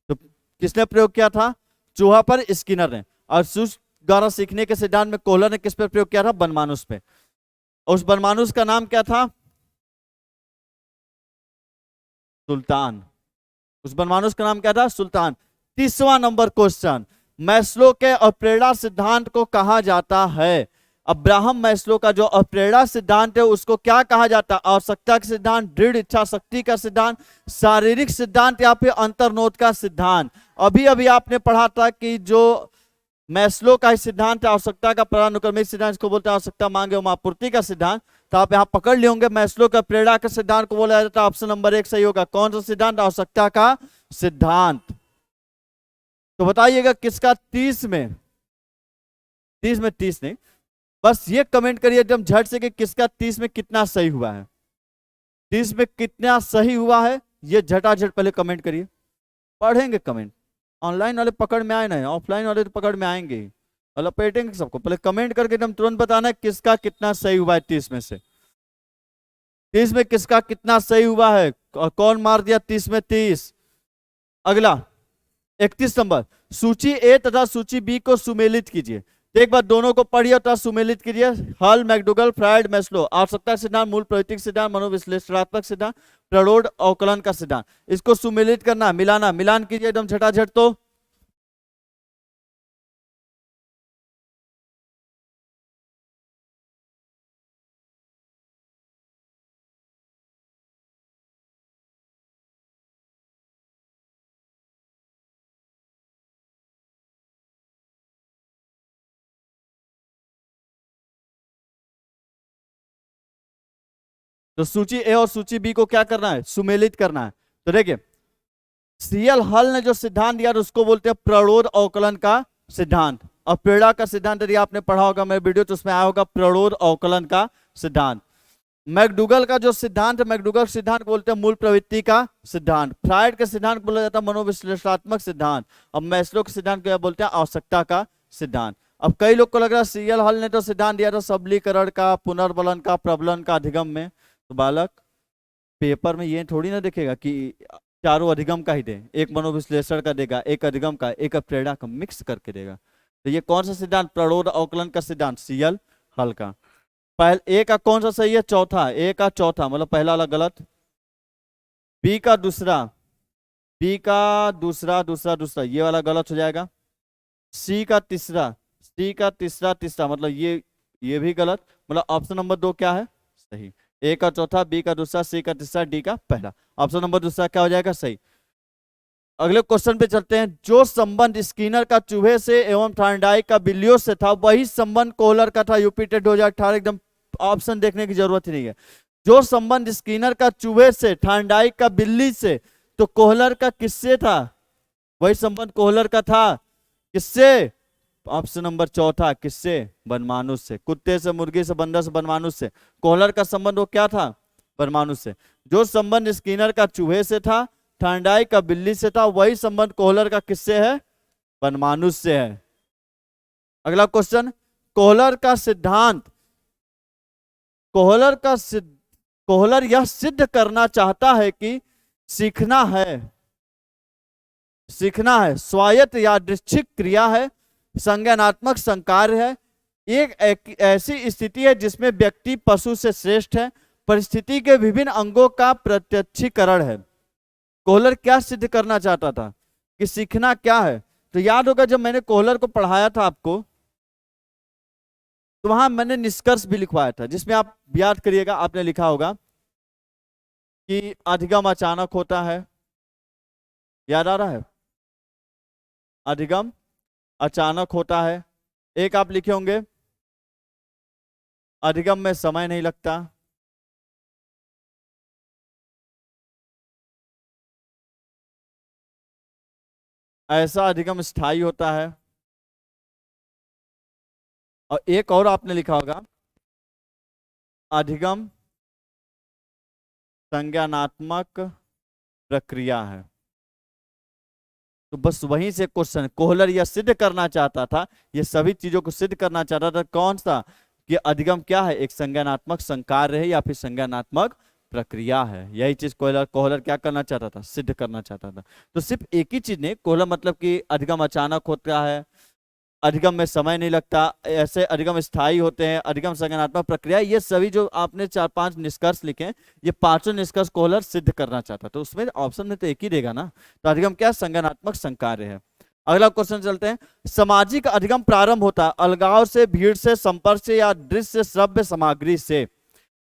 तो किसने प्रयोग किया था? चूहा पर स्किनर ने। और सूझ द्वारा सीखने के सिद्धांत में कोहलर ने किस पर प्रयोग किया था? बनमानुष पे। और उस बनमानुष का नाम क्या था? सुल्तान। उस बनमानुष का नाम क्या था? सुल्तान। 30वां नंबर क्वेश्चन। मैस्लो के अप्रेरणा सिद्धांत को कहा जाता है? अब्राहम मैस्लो का जो अप्रेरणा सिद्धांत है उसको क्या कहा जाता है? आवश्यकता का सिद्धांत, दृढ़ इच्छा शक्ति का सिद्धांत, शारीरिक सिद्धांत, या फिर अंतर्नोद का सिद्धांत? अभी अभी आपने पढ़ा था कि जो मैस्लो का सिद्धांत है आवश्यकता का पदानुक्रमित सिद्धांत, इसको बोलते हैं आवश्यकता, मांग एवं आपूर्ति का सिद्धांत। तो आप यहाँ पकड़ लिए होंगे मैस्लो का प्रेरणा के सिद्धांत को बोला जाता है। ऑप्शन नंबर 1 सही होगा। कौन सा सिद्धांत? आवश्यकता का सिद्धांत। तो बताइएगा किसका 30 में 30 नहीं, बस ये कमेंट करिए एकदम झट से कि किसका 30 में कितना सही हुआ है। 30 में कितना सही हुआ है ये झटाझट पहले कमेंट करिए। पढ़ेंगे कमेंट, ऑनलाइन वाले पकड़ में आए ना, ऑफलाइन वाले तो पकड़ में आएंगे, लपेटेंगे सबको। पहले कमेंट करके एकदम तुरंत बताना है किसका कितना सही हुआ है। 30 में से 30 में किसका कितना सही हुआ है और कौन मार दिया 30 में 30। अगला 31 नंबर। सूची ए तथा सूची बी को सुमेलित कीजिए। तो एक बार दोनों को पढ़िए तथा सुमेलित कीजिए। Hall, McDougall, Freud, Maslow. आवश्यकता सिद्धांत, मूल प्रवृत्ति सिद्धांत, मनोविश्लेषणात्मक सिद्धांत, प्रौढ़ अवकलन का सिद्धांत। इसको सुमेलित करना, मिलाना, मिलान कीजिए एकदम झटाझट। तो सूची ए और सूची बी को क्या करना है? सुमेलित करना है। तो देखिए सीएल हल ने जो सिद्धांत दिया उसको बोलते हैं प्रौढ़ अवकलन का सिद्धांत। और प्रेरणा का सिद्धांत यदि आपने पढ़ा होगा मेरे वीडियो तो उसमें आया होगा प्रौढ़ अवकलन का सिद्धांत। मैकडूगल का जो सिद्धांत है, मैकडूगल सिद्धांत बोलते हैं मूल प्रवृत्ति का सिद्धांत। फ्रायड का सिद्धांत बोला जाता है मनोविश्लेषणात्मक सिद्धांत। अब मैस्लो के सिद्धांत क्या बोलते हैं, आवश्यकता का सिद्धांत। अब कई लोग को लग रहा है सीएल हॉल ने तो सिद्धांत दिया था सबलीकरण का, पुनर्बलन का, प्रबलन का, अधिगम में। तो बालक पेपर में ये थोड़ी ना दिखेगा कि चारों अधिगम का ही दे, एक मनोविश्लेषण का देगा, एक अधिगम का, एक प्रेरणा का, मिक्स करके देगा। तो ये कौन सा सिद्धांत, प्ररोध अवकलन का सिद्धांत, सीएल हल का। पहले ए का कौन सा सही है, चौथा, ए का चौथा, मतलब पहला वाला गलत। बी का दूसरा, बी का दूसरा दूसरा दूसरा, ये वाला गलत हो जाएगा। सी का तीसरा, सी का तीसरा तीसरा, मतलब ये भी गलत। मतलब ऑप्शन नंबर 2 क्या है, सही। ए का चौथा, बी का दूसरा, सी का तीसरा, डी का पहला। ऑप्शन नंबर दूसरा क्या हो जाएगा, सही। अगले क्वेश्चन पे चलते हैं। जो संबंध स्किनर का चूहे से एवं थॉर्नडाइक का बिल्लियों से था, वही संबंध कोहलर का था। यूपी टेट 2018, एकदम ऑप्शन देखने की जरूरत ही नहीं है। जो संबंध स्किनर का चूहे से, थॉर्नडाइक का बिल्ली से, तो कोहलर का किससे था, वही संबंध कोहलर का था। किससे, ऑप्शन नंबर चौथा, किससे, वनमानुष से। कुत्ते से, मुर्गी से, बंदर से, वनमानुष से। कोहलर का संबंध वो क्या था, वनमानुष से। जो संबंध स्किनर का चूहे से था, थॉर्नडाइक का बिल्ली से था, वही संबंध कोहलर का किससे है, वनमानुष से है। अगला क्वेश्चन, कोहलर का सिद्धांत, कोहलर यह सिद्ध करना चाहता है कि सीखना है स्वायत्त यादृच्छिक क्रिया है, संज्ञानात्मक संकार्य है, एक ऐसी स्थिति है जिसमें व्यक्ति पशु से श्रेष्ठ है, परिस्थिति के विभिन्न अंगों का प्रत्यक्षीकरण है। कोहलर क्या सिद्ध करना चाहता था, कि सीखना क्या है। तो याद होगा जब मैंने कोहलर को पढ़ाया था आपको, तो वहां मैंने निष्कर्ष भी लिखवाया था, जिसमें आप याद करिएगा, आपने लिखा होगा कि अधिगम अचानक होता है। याद आ रहा है, अधिगम अचानक होता है। एक आप लिखे होंगे, अधिगम में समय नहीं लगता। ऐसा अधिगम स्थायी होता है। और एक और आपने लिखा होगा, अधिगम संज्ञानात्मक प्रक्रिया है। तो बस वहीं से क्वेश्चन, कोहलर यह सिद्ध करना चाहता था, ये सभी चीजों को सिद्ध करना चाहता था, कौन सा, कि अधिगम क्या है, एक संज्ञानात्मक संकार्य है या फिर संज्ञानात्मक प्रक्रिया है। यही चीज कोहलर क्या करना चाहता था, सिद्ध करना चाहता था। तो सिर्फ एक ही चीज नहीं, कोहलर मतलब कि अधिगम अचानक होता है, अधिगम में समय नहीं लगता, ऐसे अधिगम स्थायी होते हैं, अधिगम संज्ञानात्मक प्रक्रिया, ये सभी जो आपने 4-5 निष्कर्ष लिखे हैं, ये पांचों निष्कर्ष कोहलर सिद्ध करना चाहता। तो उसमें ऑप्शन में तो एक ही देगा ना। तो अधिगम क्या, संज्ञानात्मक संकार्य है। अगला क्वेश्चन चलते हैं। सामाजिक अधिगम प्रारंभ होता है अलगाव से, भीड़ से, संपर्क से, या दृश्य श्रव्य सामग्री से।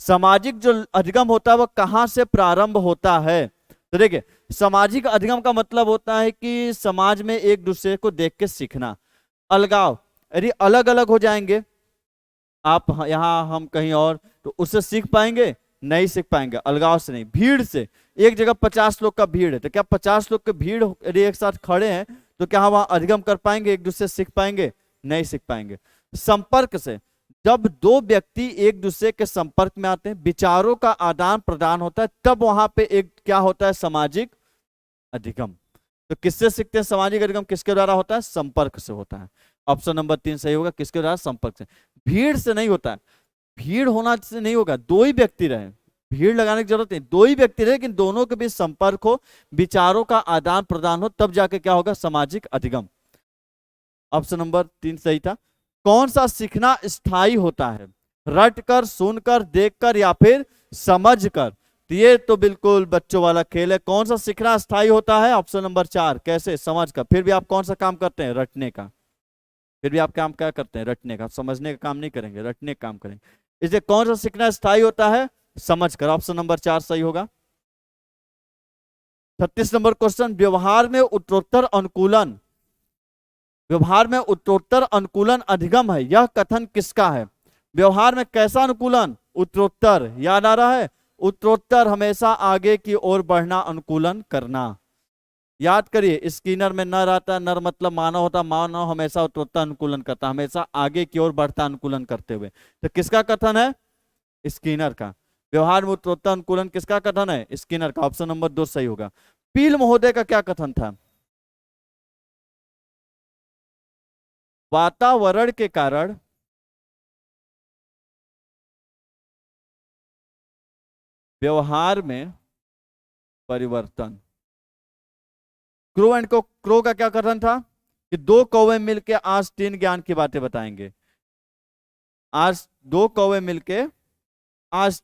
सामाजिक जो अधिगम होता है वह कहां से प्रारंभ होता है। तो देखिए, सामाजिक अधिगम का मतलब होता है कि समाज में एक दूसरे को देख के सीखना। अलगाव, यदि अलग अलग हो जाएंगे, आप यहाँ हम कहीं और, तो उससे सीख पाएंगे, नहीं सीख पाएंगे। अलगाव से नहीं, भीड़ से, एक जगह 50 लोग का भीड़ है, तो क्या 50 लोग के भीड़ यदि एक साथ खड़े हैं, तो क्या हम वहां अधिगम कर पाएंगे, एक दूसरे से सीख पाएंगे, नहीं सीख पाएंगे। संपर्क से, जब दो व्यक्ति एक दूसरे के संपर्क में आते हैं, विचारों का आदान प्रदान होता है, तब वहां पे एक क्या होता है, सामाजिक अधिगम। तो किससे सीखते हैं सामाजिक अधिगम, किसके द्वारा होता है, संपर्क से होता है। ऑप्शन नंबर 3 सही होगा, किसके द्वारा, संपर्क से। भीड़ से नहीं होता है, भीड़ होना से नहीं होगा, दो ही व्यक्ति रहे, भीड़ लगाने की जरूरत नहीं, दो ही व्यक्ति रहे, लेकिन दोनों के बीच संपर्क हो, विचारों का आदान प्रदान हो, तब जाके क्या होगा, सामाजिक अधिगम। ऑप्शन नंबर 3 सही था। कौन सा सीखना स्थायी होता है, रट कर, सुनकर, देखकर, या फिर समझकर। तो ये तो बिल्कुल बच्चों वाला खेल है। कौन सा सीखना स्थायी होता है, ऑप्शन नंबर 4, कैसे, समझकर। फिर भी आप कौन सा काम करते हैं, रटने का। फिर भी आप काम क्या करते हैं, रटने का, समझने का काम नहीं करेंगे, रटने का काम करेंगे। इसलिए कौन सा सीखना स्थायी होता है, समझकर। ऑप्शन नंबर 4 सही होगा। 36 नंबर क्वेश्चन, व्यवहार में उत्तरोत्तर अनुकूलन, व्यवहार में उत्तरोत्तर अनुकूलन अधिगम है, यह कथन किसका है। व्यवहार में कैसा अनुकूलन, उत्तरोत्तर। याद आ रहा है, उत्तरोत्तर हमेशा आगे की ओर बढ़ना, अनुकूलन करना। याद करिए, स्किनर में नर आता, नर मतलब मानव होता, मानव हमेशा उत्तरोत्तर अनुकूलन करता, हमेशा आगे की ओर बढ़ता अनुकूलन करते हुए। तो किसका कथन है, स्किनर का। व्यवहार में उत्तरोत्तर अनुकूलन किसका कथन है? स्किनर का। ऑप्शन नंबर 2 सही होगा। पील महोदय का क्या कथन था? वातावरण के कारण व्यवहार में परिवर्तन। क्रो का क्या कथन था? कि दो कौवे मिलके आज 3 ज्ञान की बातें बताएंगे। आज दो कौवे मिलके आज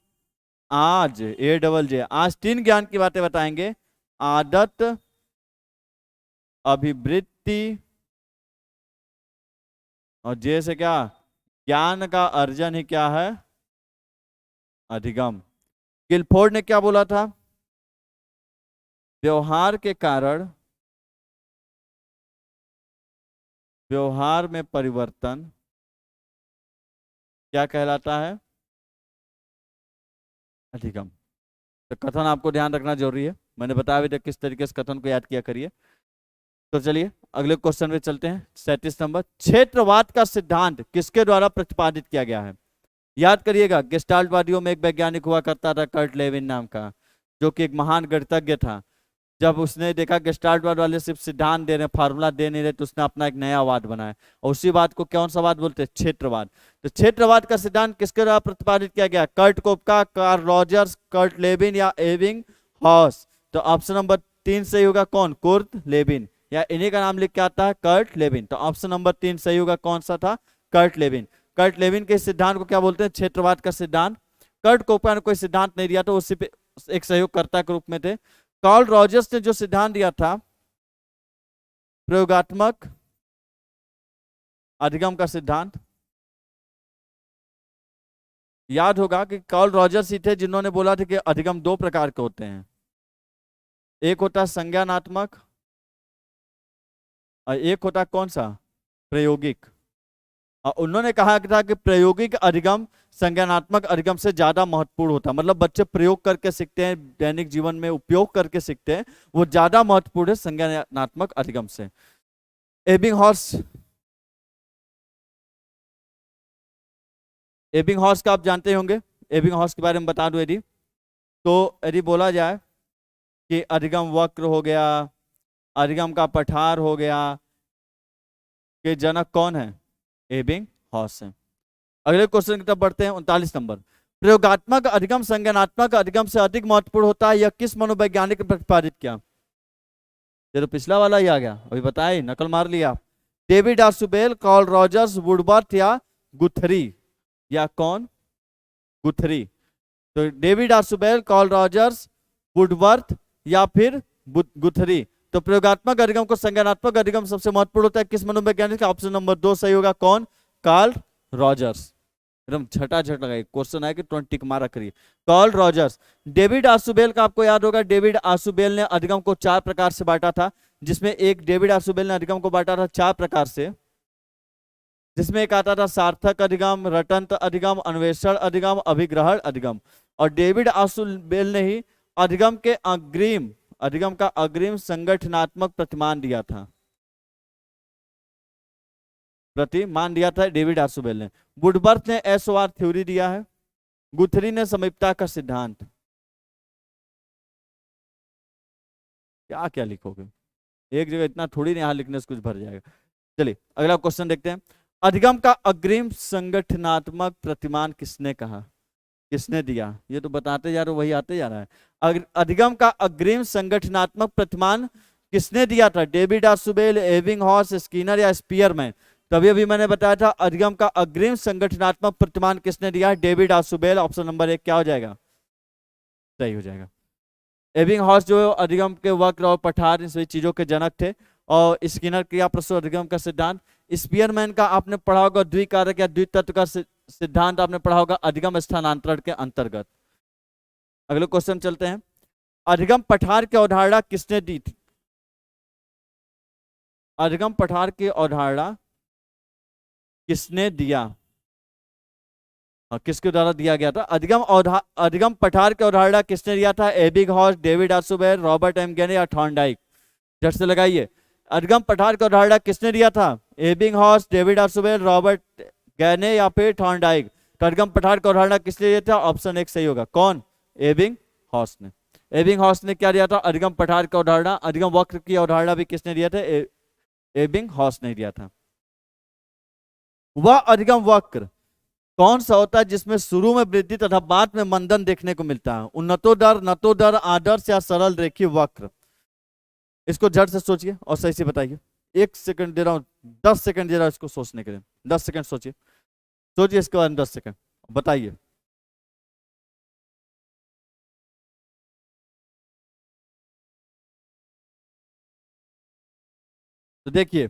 आज ए डबल जे आज 3 ज्ञान की बातें बताएंगे। आदत, अभिवृत्ति और जे से क्या? ज्ञान का अर्जन ही क्या है? अधिगम। गिलफोर्ड ने क्या बोला था? व्यवहार के कारण व्यवहार में परिवर्तन क्या कहलाता है? अधिगम। तो कथन आपको ध्यान रखना जरूरी है। मैंने बताया अभी तक किस तरीके से कथन को याद किया करिए। तो चलिए अगले क्वेश्चन में चलते हैं। 37 नंबर, क्षेत्रवाद का सिद्धांत किसके द्वारा प्रतिपादित किया गया है? याद करिएगा, गेस्टाल्टवादियों में एक वैज्ञानिक हुआ करता था कर्ट लेविन नाम का, जो कि एक महान गणितज्ञ था। जब उसने देखा गेस्टाल्टवाद वाले सिर्फ सिद्धांत दे रहे, फार्मूला दे नहीं रहे, तो उसने अपना एक नया वाद बनाया और उसी बात को कौन सा वाद बोलते हैं? क्षेत्रवाद। तो क्षेत्रवाद का सिद्धांत किसके द्वारा प्रतिपादित किया गया? Kurt Koffka, Carl Rogers, Kurt Lewin या एबिंग हॉस? तो ऑप्शन नंबर 3 सही होगा। कौन? कुर्ट लेविन, या इन्हीं का नाम लिख के आता है कर्ट लेविन। तो ऑप्शन नंबर 3 सही होगा। कौन सा था? Kurt Lewin. कर्ट लेविन के सिद्धांत को क्या बोलते हैं? क्षेत्रवाद का सिद्धांत। कर्ट कोपका ने कोई सिद्धांत नहीं दिया था, उसी पे एक सहयोगकर्ता के रूप में थे। कार्ल रॉजर्स ने जो सिद्धांत दिया था प्रयोगात्मक अधिगम का सिद्धांत, याद होगा कि कार्ल रॉजर्स ही थे जिन्होंने बोला था कि अधिगम 2 प्रकार के होते हैं। एक होता है संज्ञानात्मक और एक होता कौन सा? प्रायोगिक। और उन्होंने कहा था कि प्रायोगिक अधिगम संज्ञानात्मक अधिगम से ज्यादा महत्वपूर्ण होता है। मतलब बच्चे प्रयोग करके सीखते हैं, दैनिक जीवन में उपयोग करके सीखते हैं, वो ज्यादा महत्वपूर्ण है संज्ञानात्मक अधिगम से। एबिंगहॉस एबिंगहॉस का आप जानते होंगे। एबिंगहॉस के बारे में बता दूं यदि, तो यदि बोला जाए कि अधिगम वक्र हो गया, अधिगम का पठार हो गया, कि जनक कौन है? एबिंगहॉस है। अगले क्वेश्चन की तरफ बढ़ते हैं। 39 नंबर, प्रयोगात्मक अधिगम संज्ञानात्मक अधिगम से अधिक महत्वपूर्ण होता है, यह किस मनोवैज्ञानिक ने प्रतिपादित किया? ये तो पिछला वाला ही आ गया, अभी बताए, नकल मार लिया। डेविड आर्सुबेल, कार्ल रॉजर्स, वुडवर्थ या गुथरी? या कौन? गुथरी। तो डेविड आर्सुबेल, कार्ल रॉजर्स, वुडवर्थ या फिर गुथरी। तो प्रयोगात्मक अधिगम को संज्ञानात्मक अधिगम सबसे महत्वपूर्ण होता है किस मनोवैज्ञानिक का? ऑप्शन नंबर 2 सही होगा। कौन? Karl Rogers. एकदम झटा लगाए, क्वेश्चन आया कि 20 टिक मारा करिए। Karl Rogers. डेविड आर्सुबेल का आपको याद होगा, डेविड आर्सुबेल ने अधिगम को 4 प्रकार से बांटा था, जिसमें एक डेविड आर्सुबेल ने अधिगम को बांटा था 4 प्रकार से, जिसमें एक आता था सार्थक अधिगम, रटंत अधिगम, अन्वेषण अधिगम, अभिग्रहण अधिगम। और डेविड आर्सुबेल ने ही अधिगम का अग्रिम संगठनात्मक प्रतिमान दिया था डेविड आर्सुबेल ने। वुडवर्थ ने एसओआर थ्योरी दिया है। गुथरी ने समीपता का सिद्धांत। क्या क्या लिखोगे, एक जगह इतना थोड़ी नहीं, यहां लिखने से कुछ भर जाएगा। चलिए अगला क्वेश्चन देखते हैं। अधिगम का अग्रिम संगठनात्मक प्रतिमान किसने कहा? किसने दिया? ये तो बताते जा रहे हो, वही आते जा रहा है। अधिगम का अग्रिम संगठनात्मक प्रतिमान किसने दिया था? डेविड आर्सुबेल, एबिंगहॉस, स्किनर या स्पीयरमैन? तभी अभी मैंने बताया था अधिगम का अग्रिम संगठनात्मक प्रतिमान किसने दिया? डेविड आर्सुबेल। ऑप्शन नंबर 1 क्या हो जाएगा? सही हो जाएगा। एबिंगहॉस जो अधिगम के वक्र और पठार इन सभी चीजों के जनक थे, और स्किनर क्रिया प्रसूत अधिगम का सिद्धांत। स्पीयरमैन का आपने पढ़ा होगा द्विकारक या द्वितत्व का सिद्धांत आपने पढ़ा होगा अधिगम स्थानांतरण के अंतर्गत। अगले क्वेश्चन चलते हैं। अधिगम पठार की अवधारणा किसने दी थी? अधिगम पठार की अवधारणा किसने दिया? किसके द्वारा दिया गया था? अधिगम पठार की अवधारणा किसने दिया था? Ebbinghaus, David Ausubel, Robert M Gagne या थॉर्नडाइक? झट से लगाइए। अधिगम पठार की अवधारणा किसने दिया था? एबिंगहॉस, डेविड आर्सुबेल, रॉबर्ट गैने या फिर थॉर्नडाइक? तो अधिगम पठार का अवधारणा किसने दिया था? ऑप्शन 1 सही होगा। कौन? एबिंग हॉस ने। एबिंग हॉस ने क्या दिया था? अधिगम पठार का अवधारणा। अधिगम वक्र की अवधारणा भी किसने दिया था? एबिंग हॉस ने दिया था। वह अधिगम वक्र कौन सा होता है जिसमें शुरू में वृद्धि तथा बाद में मंदन देखने को मिलता है? उन्नतोदर, नतोदर, आदर्श या सरल रेखीय वक्र? इसको झट से सोचिए और सही से बताइए। 1 सेकंड दे रहा हूं, 10 सेकंड दे रहा हूं इसको सोचने के लिए। 10 सेकंड सोचिए, सोचिए इसके बाद 10 सेकंड बताइए। तो देखिए,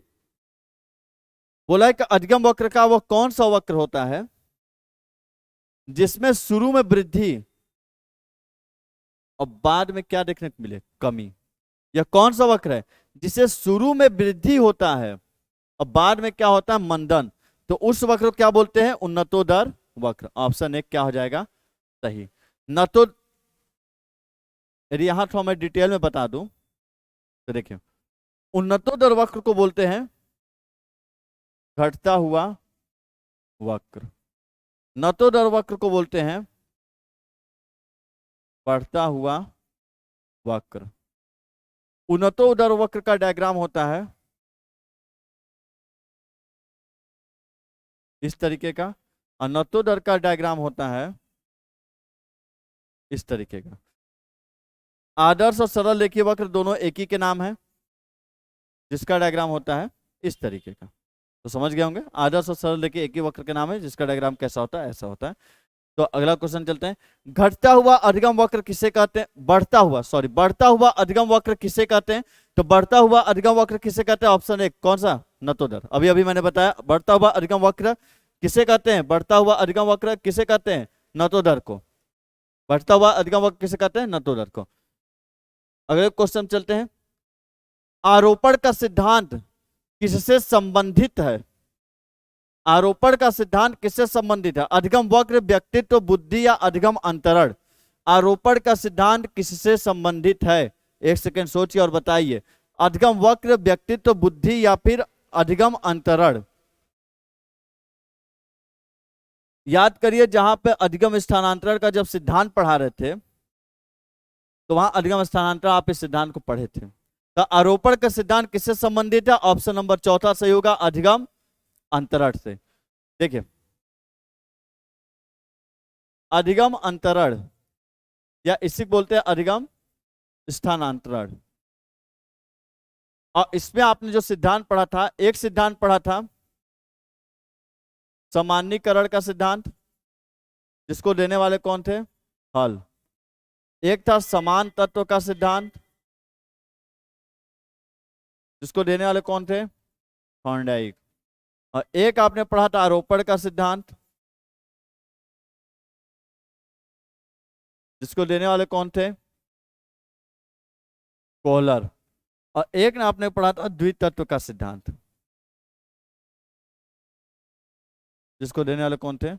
बोला है कि अधिगम वक्र का वह कौन सा वक्र होता है जिसमें शुरू में वृद्धि और बाद में क्या देखने को मिले? कमी। यह कौन सा वक्र है जिसे शुरू में वृद्धि होता है और बाद में क्या होता है? मंदन। तो उस वक्र को क्या बोलते हैं? उन्नतोदर वक्र। ऑप्शन 1 क्या हो जाएगा? सही। नतो, यदि यहां थोड़ा मैं डिटेल में बता दूं तो देखिए, उन्नतोदर वक्र को बोलते हैं घटता हुआ वक्र। नतोदर वक्र को बोलते हैं बढ़ता हुआ वक्र। उन्नतोदर वक्र का डायग्राम होता है इस तरीके का, और नतोदर का डायग्राम होता है इस तरीके का। आदर्श और सरल रेखीय वक्र दोनों एक ही के नाम है, जिसका डायग्राम होता है इस तरीके का। तो समझ गए होंगे, आदर्श और सरल रेखीय एक ही वक्र के नाम है जिसका डायग्राम कैसा होता है? ऐसा होता है। तो अगला क्वेश्चन चलते हैं। घटता हुआ अधिगम वक्र किसे कहते हैं? बढ़ता हुआ अधिगम वक्र किसे कहते हैं? तो बढ़ता हुआ अधिगम वक्र किसे कहते हैं? ऑप्शन 1 कौन सा? नतोदर। अभी अभी मैंने बताया, बढ़ता हुआ अधिगम वक्र किसे कहते हैं? बढ़ता हुआ अधिगम वक्र किसे कहते हैं? नतोदर को। बढ़ता हुआ अधिगम वक्र किसे कहते हैं? नतोदर को। अगले क्वेश्चन चलते हैं। आरोपण का सिद्धांत किससे संबंधित है? आरोपण का सिद्धांत किससे संबंधित है? अधिगम वक्र, व्यक्तित्व, बुद्धि या अधिगम अंतरण? आरोपण का सिद्धांत किससे संबंधित है? 1 सेकंड सोचिए और बताइए। अधिगम वक्र, व्यक्तित्व, बुद्धि या फिर अधिगम अंतरण? याद करिए, जहां पे अधिगम स्थानांतरण का जब सिद्धांत पढ़ा रहे थे तो वहां अधिगम स्थानांतरण आप इस सिद्धांत को पढ़े थे। तो आरोपण का सिद्धांत किससे संबंधित है? ऑप्शन नंबर 4 सही होगा, अधिगम अंतरण से। देखिए, अधिगम अंतरण या इसी बोलते हैं अधिगम स्थानांतरण। और इसमें आपने जो सिद्धांत पढ़ा था, एक सिद्धांत पढ़ा था सामान्यीकरण का सिद्धांत, जिसको देने वाले कौन थे? हल। एक था समान तत्व का सिद्धांत, जिसको देने वाले कौन थे? थॉर्नडाइक। और एक आपने पढ़ा था आरोपण का सिद्धांत, जिसको देने वाले कौन थे? कोहलर। और एक ने आपने पढ़ा था द्वितत्व का सिद्धांत, जिसको देने वाले कौन थे?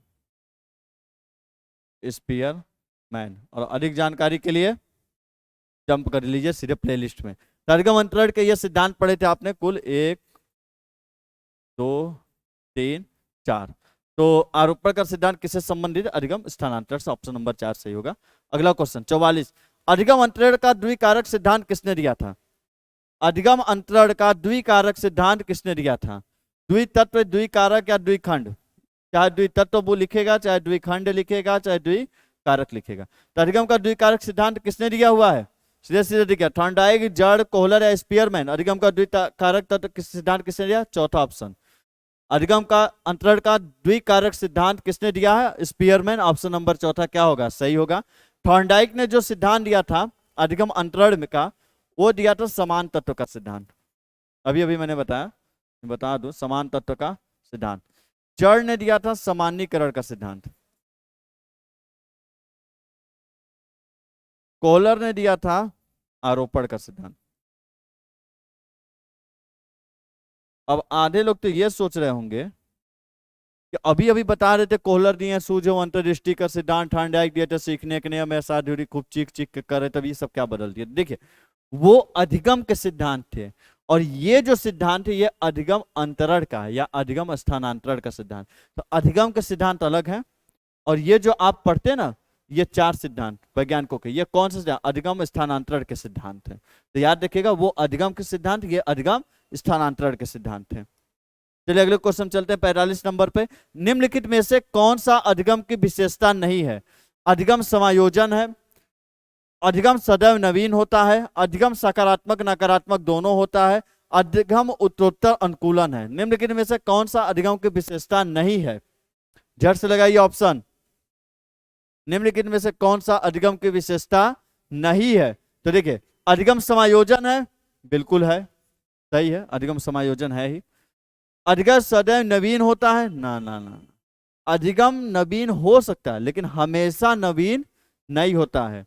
स्पीयरमैन। और अधिक जानकारी के लिए जंप कर लीजिए सीधे प्लेलिस्ट में। अधिगम अंतरण के ये सिद्धांत पढ़े थे आपने कुल 1 2 3 4। तो आरोपण का सिद्धांत किससे संबंधित? अधिगम स्थानांतरण से। ऑप्शन नंबर 4 सही होगा। अगला क्वेश्चन 44। अधिगम अंतरण का द्विकारक सिद्धांत किसने दिया था? अधिगम अंतरण का द्विकारक सिद्धांत किसने दिया था? द्वितत्व, द्विकारक या द्विखंड? चाहे द्वितत्व वो लिखेगा, चाहे द्विखंड लिखेगा, चाहे द्विकारक लिखेगा। तो अधिगम का द्विकारक सिद्धांत किसने दिया हुआ है? सीधे सीधे दिया, थॉर्नडाइक, जड़, कोहलर या स्पीयरमैन। अधिगम का द्विकारक तत्व सिद्धांत किसने दिया? चौथा ऑप्शन। अधिगम का अंतरण का द्विकारक सिद्धांत किसने दिया है? स्पीयरमैन। ऑप्शन नंबर 4 क्या होगा? सही होगा। थॉर्नडाइक ने जो सिद्धांत दिया था अधिगम अंतरण में का, वो दिया था समान तत्व का सिद्धांत। अभी अभी मैंने बताया, बता दूं, समान तत्व का सिद्धांत। जड़ ने दिया था सामान्यीकरण का सिद्धांत। कोहलर ने दिया था आरोपण का सिद्धांत। अब आधे लोग तो ये सोच रहे होंगे कि अभी अभी बता रहे थे कोहलर दिए सूझो अंतर्दृष्टि का सिद्धांत, थॉर्नडाइक दिए थे सीखने के नियम, ऐसा ड्यूरी खूब चीख चीख कर रहे, तब ये सब क्या बदल दिया? देखिए, वो अधिगम के सिद्धांत थे और ये जो सिद्धांत है ये अधिगम अंतरण का है या अधिगम स्थानांतरण का सिद्धांत। तो अधिगम के सिद्धांत अलग है और ये जो आप पढ़ते हैं ना, ये 4 सिद्धांत वैज्ञानिकों के, ये कौन से सिद्धांत? अधिगम स्थानांतरण के सिद्धांत हैं। तो याद रखिएगा, वो अधिगम के सिद्धांत, ये अधिगम स्थानांतरण के सिद्धांत हैं। चलिए अगले क्वेश्चन चलते हैं 45 नंबर पे। निम्नलिखित में से कौन सा अधिगम की विशेषता नहीं है? अधिगम समायोजन है, अधिगम सदैव नवीन होता है, अधिगम सकारात्मक नकारात्मक दोनों होता है, अधिगम उत्तरोत्तर अनुकूलन है। निम्नलिखित में से कौन सा अधिगम की विशेषता नहीं है? झट से लगाइए ऑप्शन। निम्नलिखित में से कौन सा अधिगम की विशेषता नहीं है? तो देखिए, अधिगम समायोजन है, बिल्कुल है, सही है, अधिगम समायोजन है ही। अधिगम सदैव नवीन होता है, ना ना ना, अधिगम नवीन हो सकता है लेकिन हमेशा नवीन नहीं होता है,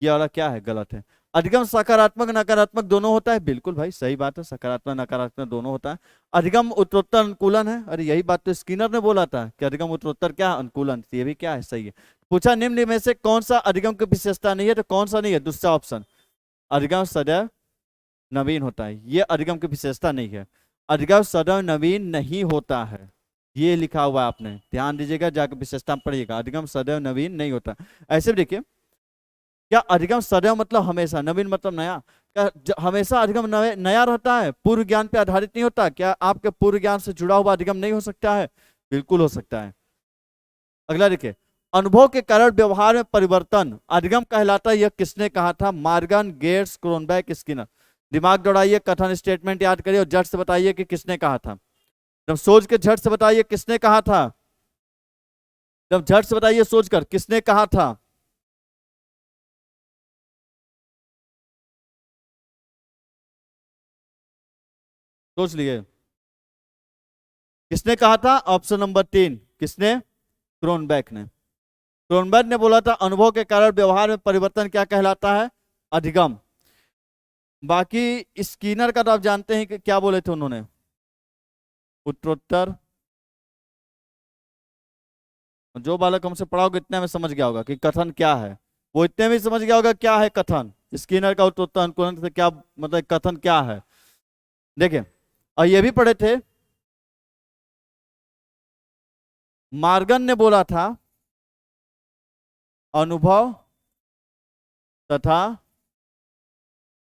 ये वाला क्या है? गलत है। अधिगम सकारात्मक नकारात्मक दोनों होता है, बिल्कुल भाई सही बात है, सकारात्मक नकारात्मक दोनों होता है। अधिगम उत्तरोत्तर अनुकूलन है, अरे यही बात तो स्किनर ने बोला था कि अधिगम उत्तरोत्तर क्या? अनुकूलन, ये भी क्या है? सही है। पूछा निम्न में से कौन सा अधिगम की विशेषता नहीं है, तो कौन सा नहीं है? दूसरा ऑप्शन, अधिगम सदैव नवीन होता है, ये अधिगम की विशेषता नहीं है। अधिगम सदैव नवीन नहीं होता है, ये लिखा हुआ है, आपने ध्यान दीजिएगा, जाकर विशेषता पढ़िएगा, अधिगम सदैव नवीन नहीं होता। ऐसे भी देखिए, क्या अधिगम सदैव मतलब हमेशा, नवीन मतलब नया? क्या हमेशा अधिगम नया रहता है? पूर्व ज्ञान पे आधारित नहीं होता? क्या आपके पूर्व ज्ञान से जुड़ा हुआ अधिगम नहीं हो सकता है? बिल्कुल हो सकता है। अगला देखिए, अनुभव के कारण व्यवहार में परिवर्तन अधिगम कहलाता है, यह किसने कहा था? Morgan, Gates, Cronbach, Skinner. दिमाग दौड़ाइए, कथन स्टेटमेंट याद करिए और झट से बताइए कि किसने कहा था। जब सोच के झट से बताइए किसने कहा था, जब झट से बताइए सोचकर किसने कहा था। सोच लिए किसने कहा था? ऑप्शन नंबर 3, किसने? क्रोनबेक ने। क्रोनबेक ने बोला था अनुभव के कारण व्यवहार में परिवर्तन क्या कहलाता है? अधिगम। बाकी स्किनर का तो आप जानते हैं कि क्या बोले थे उन्होंने? उत्तरोत्तर। जो बालक हमसे पढ़ा होगा इतने में समझ गया होगा कि कथन क्या है, वो इतने में समझ गया होगा क्या है कथन। स्किनर का उत्तरोत्तर अनुकूलन से क्या मतलब, कथन क्या है? देखिए, और ये भी पढ़े थे, मॉर्गन ने बोला था अनुभव तथा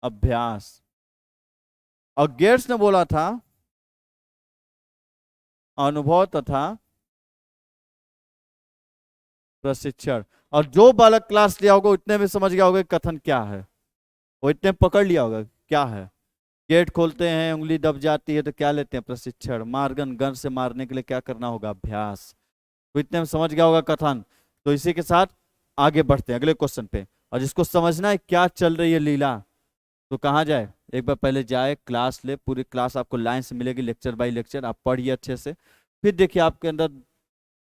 अभ्यास, और गेट्स ने बोला था अनुभव तथा प्रशिक्षण। और जो बालक क्लास लिया होगा इतने में समझ गया होगा कथन क्या है, वो इतने पकड़ लिया होगा क्या है। गेट खोलते हैं, उंगली दब जाती है तो क्या लेते हैं? प्रशिक्षण। मारगन, गन से मारने के लिए क्या करना होगा? अभ्यास। तो इतने में समझ गया होगा कथन। तो इसी के साथ आगे बढ़ते हैं अगले क्वेश्चन पे। और जिसको समझना है क्या चल रही है लीला, तो कहाँ जाए? एक बार पहले जाए, क्लास ले, पूरी क्लास आपको लाइन से मिलेगी, लेक्चर बाय लेक्चर, आप पढ़िए अच्छे से। फिर देखिए आपके अंदर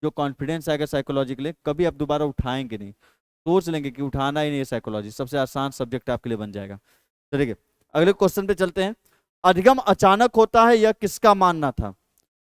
जो कॉन्फिडेंस आएगा साइकोलॉजी के लिए, कभी आप दोबारा उठाएंगे नहीं, सोच लेंगे कि उठाना ही नहीं है। साइकोलॉजी सबसे आसान सब्जेक्ट आपके लिए बन जाएगा। तो देखिए अगले क्वेश्चन पे चलते हैं। अधिगम अचानक होता है, यह किसका मानना था?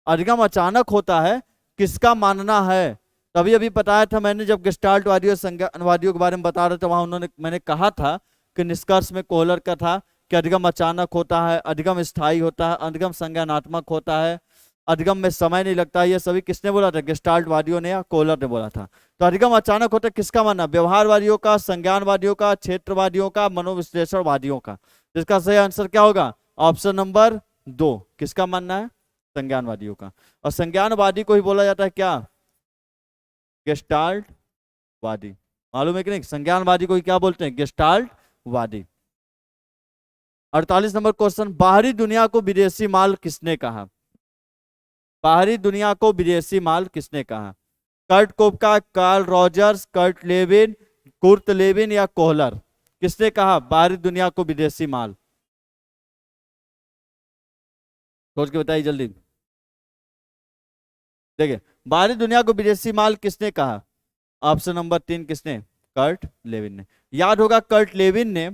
अधिगम अचानक होता है, किसका मानना है? तभी अभी बताया था मैंने, जब गेस्टाल्ट वादियों और संज्ञानवादियों के बारे में बता रहे थे, वहां मैंने कहा था कि निष्कर्ष में कोहलर का था कि अधिगम अचानक होता है, अधिगम स्थायी होता है, अधिगम संज्ञानात्मक होता है, अधिगम में समय नहीं लगता। ये सभी किसने बोला था? गेस्टाल्ट वादियों ने या कोहलर ने बोला था। तो अधिगम अचानक होता है, किसका मानना? व्यवहारवादियों का, संज्ञानवादियों का, क्षेत्रवादियों का, मनोविश्लेषणवादियों का। इसका सही आंसर क्या होगा? Option number 2। किसका मानना है? संज्ञानवादियों का। और संज्ञानवादी को ही बोला जाता है क्या? गेस्टाल्ट वादी। मालूम है कि नहीं? संज्ञानवादी को ही क्या बोलते हैं? गेस्टाल्ट वादी। 48 नंबर क्वेश्चन, बाहरी दुनिया को विदेशी माल किसने कहा? बाहरी दुनिया को विदेशी माल किसने कहा? Kurt Koffka, Carl Rogers, Kurt Lewin, Kurt Lewin या कोहलर? किसने कहा बाहरी दुनिया को विदेशी माल? सोच के बताइए जल्दी। देखिए, बाहरी दुनिया को विदेशी माल किसने कहा? ऑप्शन नंबर 3, किसने? कर्ट लेविन ने। याद होगा कर्ट लेविन ने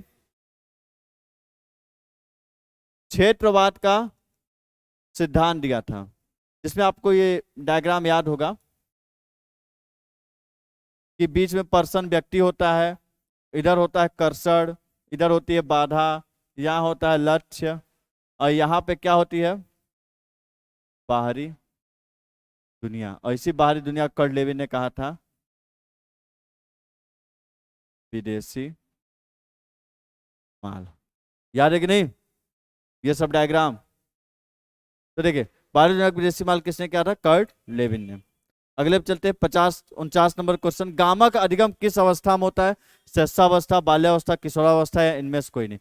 क्षेत्रवाद का सिद्धांत दिया था, जिसमें आपको ये डायग्राम याद होगा कि बीच में पर्सन व्यक्ति होता है, इधर होता है कर्षण, इधर होती है बाधा, यहाँ होता है लक्ष्य, और यहाँ पे क्या होती है? बाहरी दुनिया। और इसी बाहरी दुनिया कर्ट लेविन ने कहा था विदेशी माल, याद है कि नहीं ये सब डायग्राम? तो देखिए 12 विदेशी माल किसने किया था? कर्ट लेविन ने। अगले पे चलते हैं 49 नंबर क्वेश्चन। गामा का अधिगम किस अवस्था में होता है? शैशवावस्था, बाल्यावस्था, किशोरावस्था या इनमें से कोई नहीं।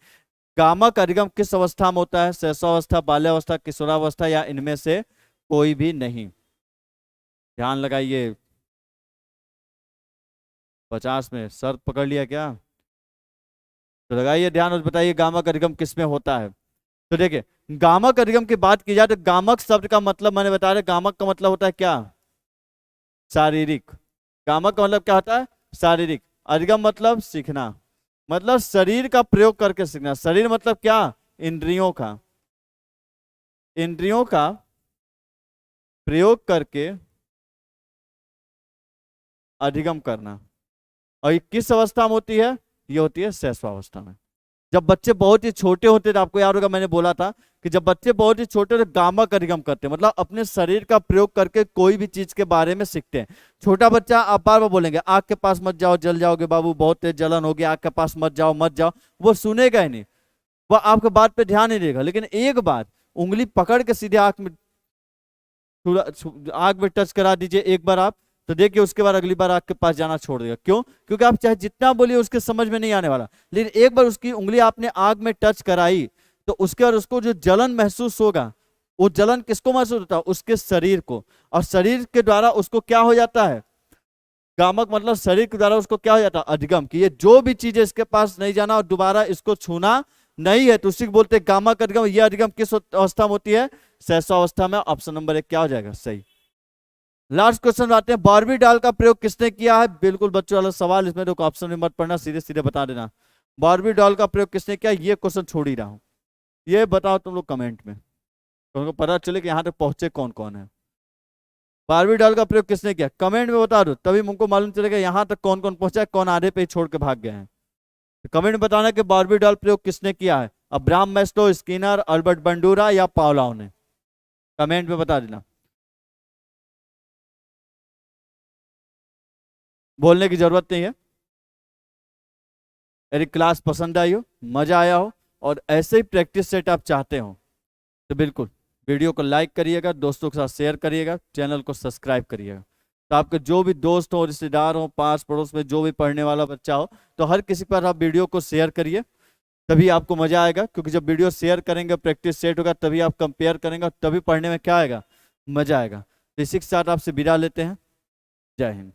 गामा का अधिगम किस अवस्था में होता है? शैशवावस्था, बाल्यावस्था, किशोरावस्था या इनमें से कोई भी नहीं। ध्यान लगाइए। 50 में सर पकड़ लिया क्या? तो लगाइए ध्यान और बताइए गामा का अधिगम किस में होता है। तो देखिए गामक अधिगम की बात की जाए तो गामक शब्द का मतलब मैंने बताया था, गामक का मतलब होता है क्या? शारीरिक। गामक का मतलब क्या होता है? शारीरिक। अधिगम मतलब सीखना, मतलब शरीर का प्रयोग करके सीखना। शरीर मतलब क्या? इंद्रियों का, इंद्रियों का प्रयोग करके अधिगम करना। और ये किस अवस्था में होती है? ये होती है शैशवावस्था में। जब बच्चे बहुत ही छोटे होते थे, आपको याद होगा मैंने बोला था कि जब बच्चे बहुत ही छोटे होते गामक अधिगम करते हैं, मतलब अपने शरीर का प्रयोग करके कोई भी चीज के बारे में सीखते हैं। छोटा बच्चा आप बार बार बोलेंगे आग के पास मत जाओ जल जाओगे बाबू, बहुत तेज जलन होगी, आग के पास मत जाओ मत जाओ, वो सुनेगा ही नहीं, वो आपके बात पे ध्यान नहीं देगा। लेकिन एक बात, उंगली पकड़ के सीधे आग में आग में टच करा दीजिए एक बार आप, तो देखिए उसके बाद अगली बार आपके पास जाना छोड़ देगा। क्यों? क्योंकि आप चाहे जितना बोलिए उसके समझ में नहीं आने वाला। लेकिन एक बार उसकी उंगली आपने आग में टच कराई तो उसके बाद उसको जो जलन महसूस होगा, वो जलन किसको महसूस होता है? उसके शरीर को। और शरीर के द्वारा उसको क्या हो जाता है? गामक मतलब शरीर के द्वारा उसको क्या हो जाता है? अधिगम। कि ये जो भी चीज है इसके पास नहीं जाना और दोबारा इसको छूना नहीं है, तो उसी को बोलते हैं गामक अधिगम। यह अधिगम किस अवस्था में होती है? शैशवावस्था में। ऑप्शन नंबर 1 क्या हो जाएगा? सही। लास्ट क्वेश्चन आते हैं, बारबीडाल का प्रयोग किसने किया है? बिल्कुल बच्चों वाला सवाल, इसमें तो ऑप्शन में मत पढ़ना, सीधे सीधे बता देना। बारबीडाल का प्रयोग किसने किया? ये क्वेश्चन छोड़ ही रहा हूं, ये बताओ तुम लोग कमेंट में, तुमको पता चले कि यहां तक पहुंचे कौन कौन है। बारबीडाल का प्रयोग किसने किया? कमेंट में बता दो, तभी मुझको मालूम चलेगा यहां तक कौन कौन पहुंचा है, कौन आधे पे ही छोड़ के भाग गए हैं। तो कमेंट में बताना कि बारबीडाल प्रयोग किसने किया है? Abraham Maslow, Skinner, Albert Bandura या पावलाव ने? कमेंट में बता देना, बोलने की जरूरत नहीं है। यदि क्लास पसंद आई हो, मजा आया हो और ऐसे ही प्रैक्टिस सेट आप चाहते हो तो बिल्कुल वीडियो को लाइक करिएगा, दोस्तों के साथ शेयर करिएगा, चैनल को सब्सक्राइब करिएगा। तो आपके जो भी दोस्त हो, रिश्तेदार हो, पास पड़ोस में जो भी पढ़ने वाला बच्चा हो, तो हर किसी पर आप वीडियो को शेयर करिए, तभी आपको मजा आएगा। क्योंकि जब वीडियो शेयर करेंगे, प्रैक्टिस सेट होगा, तभी आप कंपेयर करेंगे, तभी पढ़ने में क्या आएगा? मजा आएगा। तो इसी के साथ आपसे विदा लेते हैं। जय हिंद।